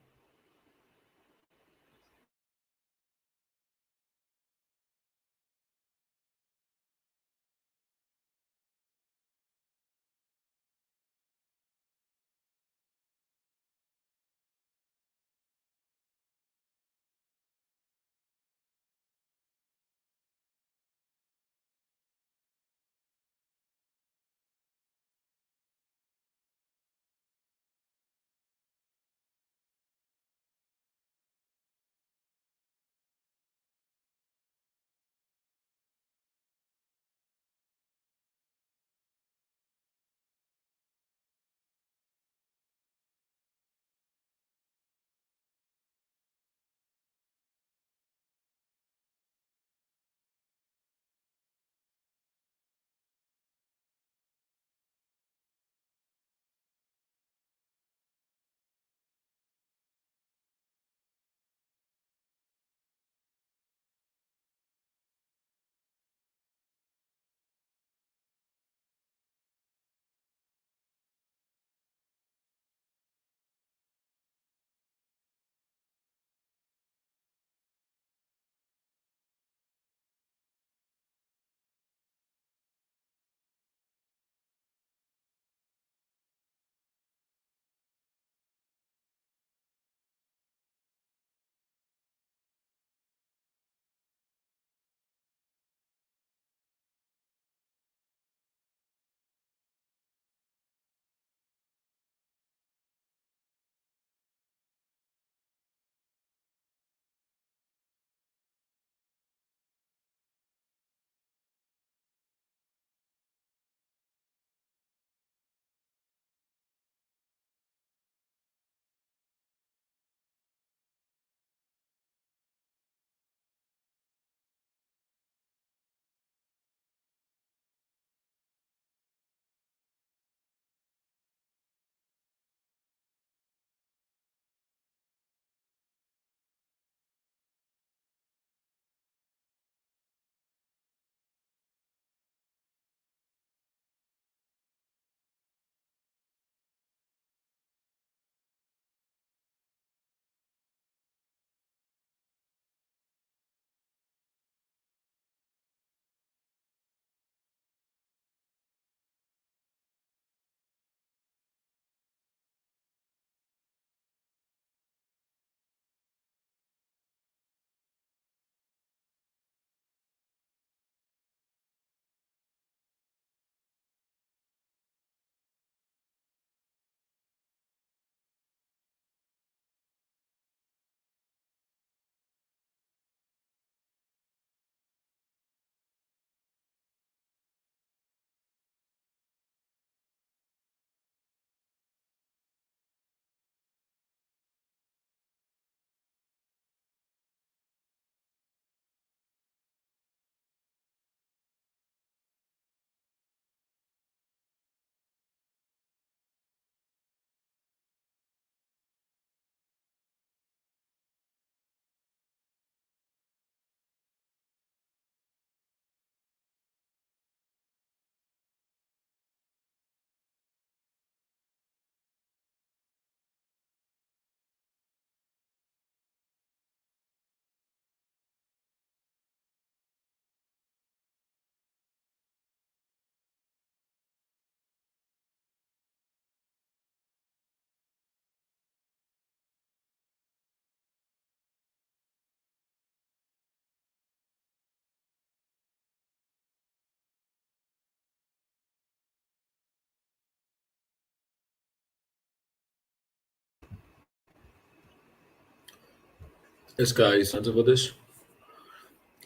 Yes, guys, answer for this.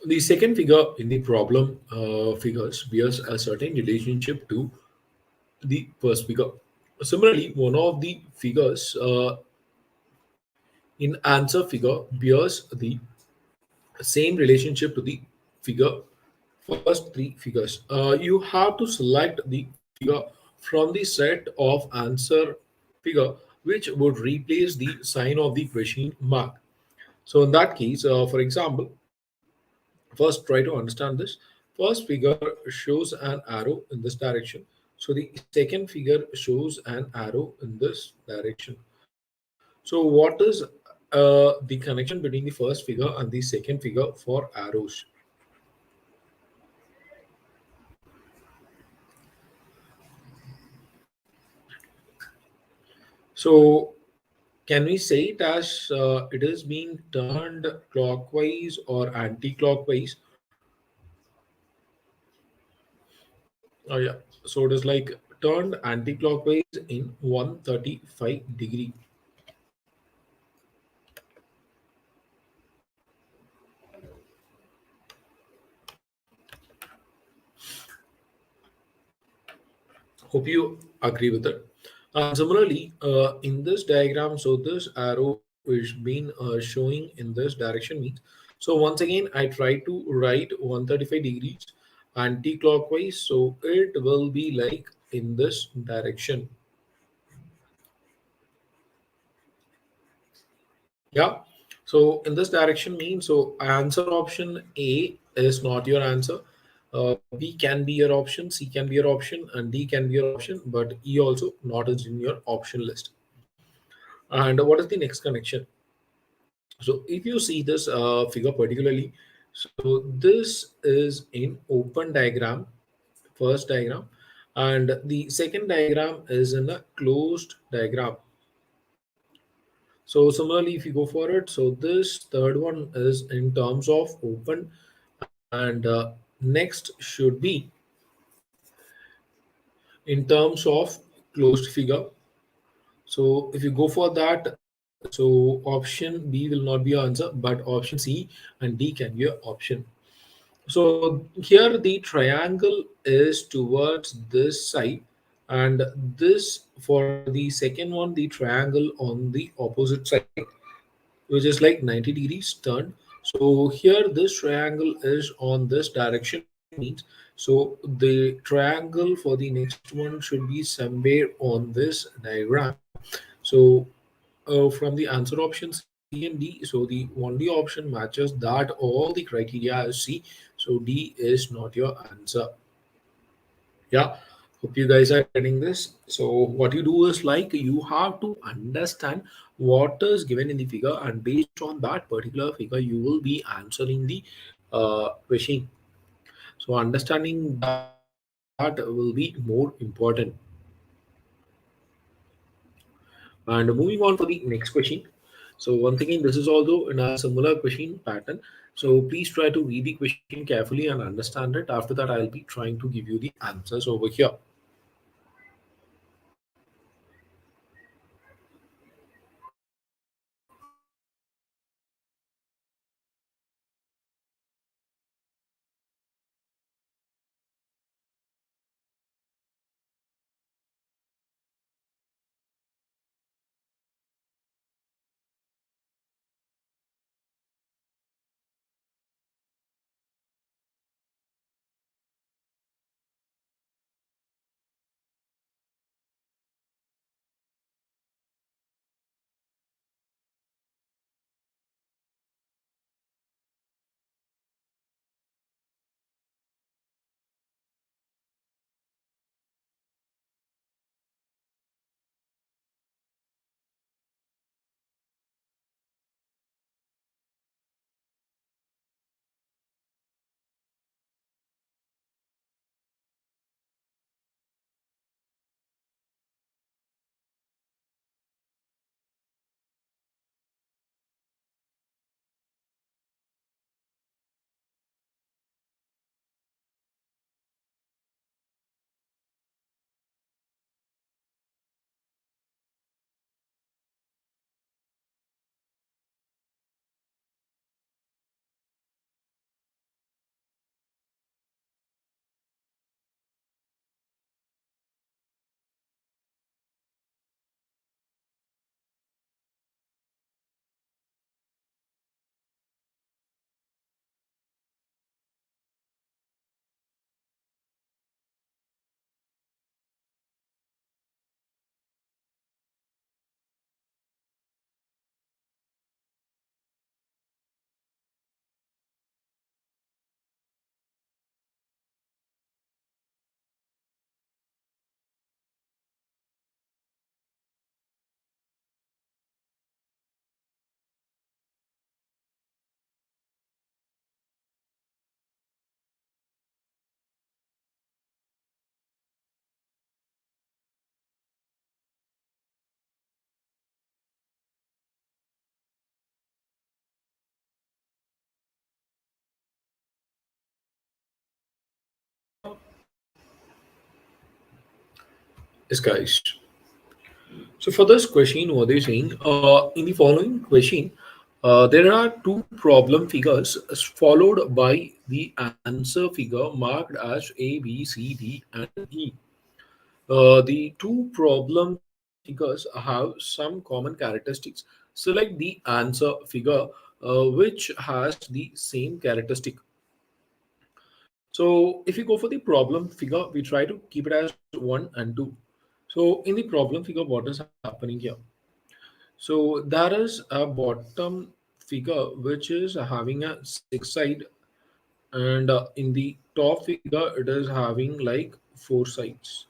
The second figure in the problem figures bears a certain relationship to the first figure. Similarly, one of the figures in answer figure bears the same relationship to the figure first three figures. You have to select the figure from the set of answer figure which would replace the sign of the question mark. So in that case, for example, first try to understand this. First figure shows an arrow in this direction. So the second figure shows an arrow in this direction. So what is the connection between the first figure and the second figure for arrows? So can we say it as it is being turned clockwise or anti-clockwise? Oh yeah. So it is like turned anti-clockwise in 135 degree. Hope you agree with it. And similarly, in this diagram, so this arrow is being showing in this direction means. So once again, I try to write 135 degrees anti-clockwise. So it will be like in this direction. Yeah. So in this direction means so answer option A is not your answer. B can be your option, C can be your option, and D can be your option, but E also not is in your option list. And what is the next connection? So if you see this figure particularly, so this is in open diagram, first diagram, and the second diagram is in a closed diagram. So similarly, if you go for it, so this third one is in terms of open, and next should be in terms of closed figure. So if you go for that, so option B will not be your answer, but option C and D can be your option. So here the triangle is towards this side, and this for the second one, the triangle on the opposite side, which is like 90 degrees turned. So here this triangle is on this direction means so the triangle for the next one should be somewhere on this diagram. So from the answer option C and D, so the only option matches that all the criteria is C. So D is not your answer. Yeah, hope you guys are getting this. So what you do is like you have to understand what is given in the figure, and based on that particular figure, you will be answering the question. So understanding that will be more important. And moving on for the next question. So once again, this is also in a similar question pattern. So please try to read the question carefully and understand it. After that, I'll be trying to give you the answers over here. Yes, guys. So for this question, what they're saying, in the following question, there are two problem figures followed by the answer figure marked as A, B, C, D, and E. The two problem figures have some common characteristics. Select the answer figure which has the same characteristic. So if you go for the problem figure, we try to keep it as 1 and 2. So in the problem figure, what is happening here? So there is a bottom figure which is having a 6 side, and in the top figure it is having like 4 sides.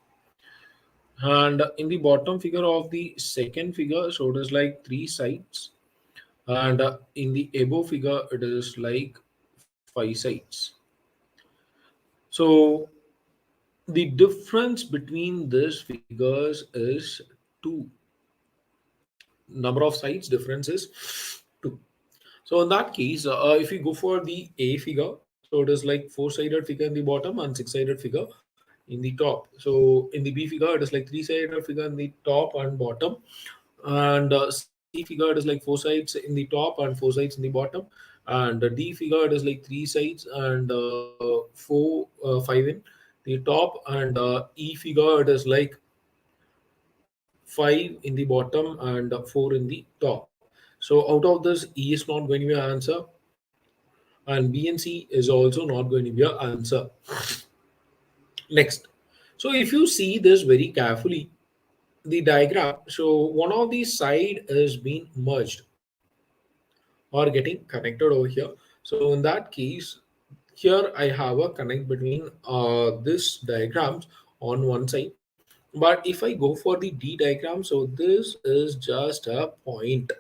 And in the bottom figure of the second figure, so it is like 3 sides, and in the above figure it is like 5 sides. So the difference between these figures is 2. Number of sides difference is 2. So in that case, if you go for the A figure, so it is like four-sided figure in the bottom and six-sided figure in the top. So in the B figure, it is like three-sided figure in the top and bottom, and C figure it is like 4 sides in the top and 4 sides in the bottom, and D figure it is like 3 sides and five in the top, and E figure it is like 5 in the bottom and 4 in the top. So out of this, E is not going to be an answer, and B and C is also not going to be an answer. Next, so if you see this very carefully, the diagram, so one of the side is being merged or getting connected over here. So in that case, here I have a connect between this diagrams on one side. But if I go for the D diagram, so this is just a point.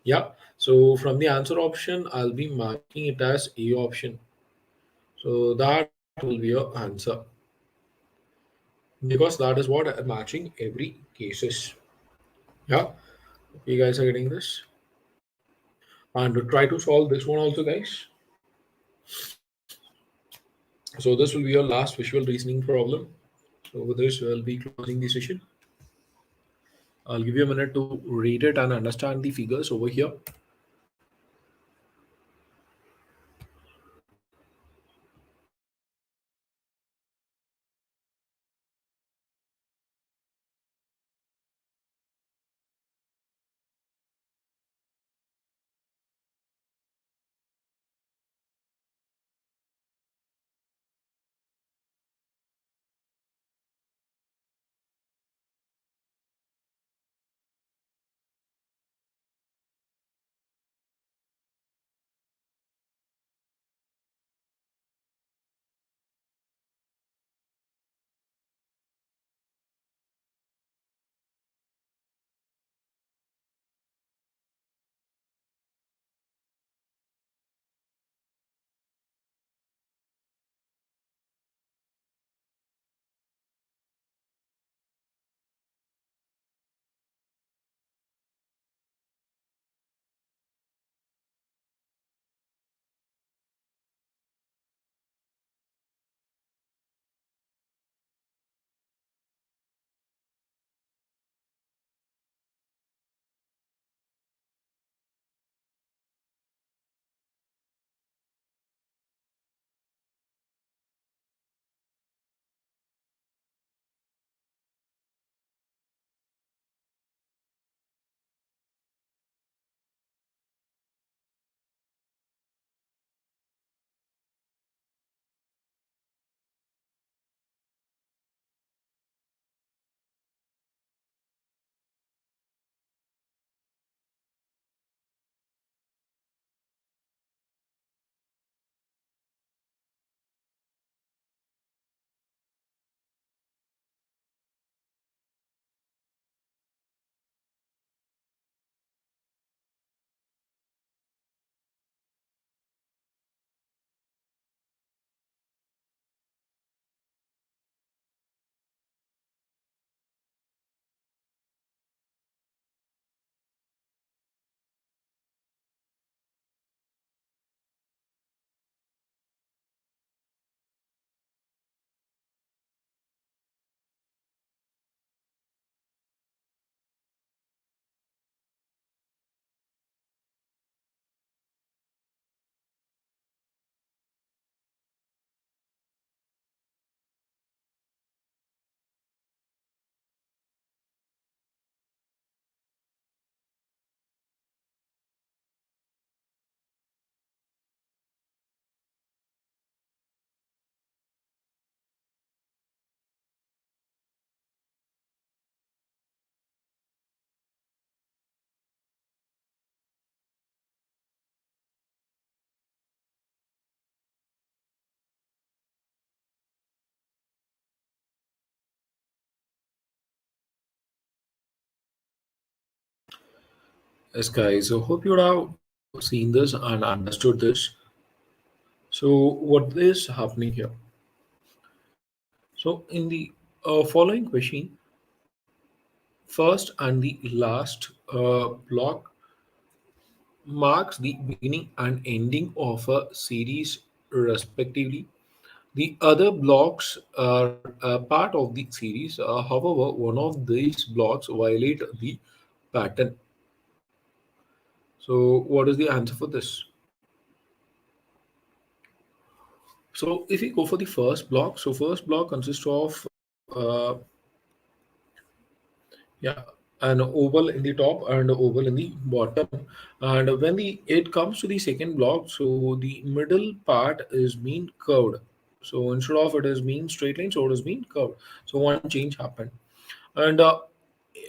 Yeah. So from the answer option, I'll be marking it as A option. So that will be your answer, because that is what I'm matching every cases. Yeah. You guys are getting this. And to try to solve this one also, guys. So this will be your last visual reasoning problem. So with this, we'll be closing the session. I'll give you a minute to read it and understand the figures over here. Yes, guys. So hope you would have seen this and understood this. So what is happening here? So in the following question, first and the last block marks the beginning and ending of a series respectively. The other blocks are a part of the series. However, one of these blocks violate the pattern. So what is the answer for this? So if we go for the first block, so first block consists of yeah, an oval in the top and oval in the bottom. And when the it comes to the second block, so the middle part is being curved. So instead of it is being straight line, so it is being curved. So one change happened. And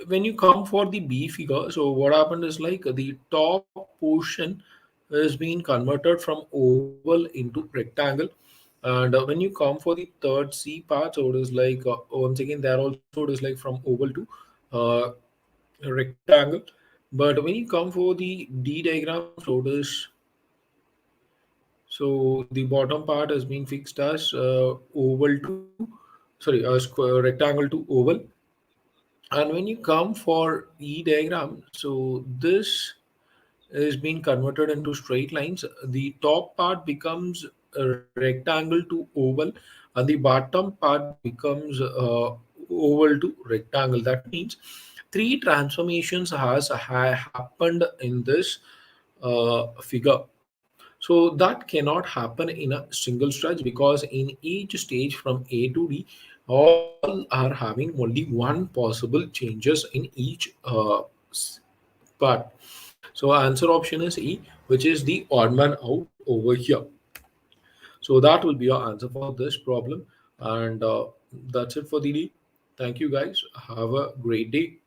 when you come for the B figure, so what happened is like the top portion is being converted from oval into rectangle. And when you come for the third C part, so it is like once again there also it is like from oval to uh, rectangle. But when you come for the D diagram, so it is so the bottom part is being fixed as oval to square rectangle to oval. And when you come for E diagram, so this is being converted into straight lines. The top part becomes a rectangle to oval, and the bottom part becomes oval to rectangle. That means three transformations has happened in this figure. So that cannot happen in a single stretch because in each stage from A to D, all are having only one possible changes in each s- part. So answer option is E, which is the odd man out over here. So that will be your answer for this problem. And that's it for the day. Thank you guys. Have a great day.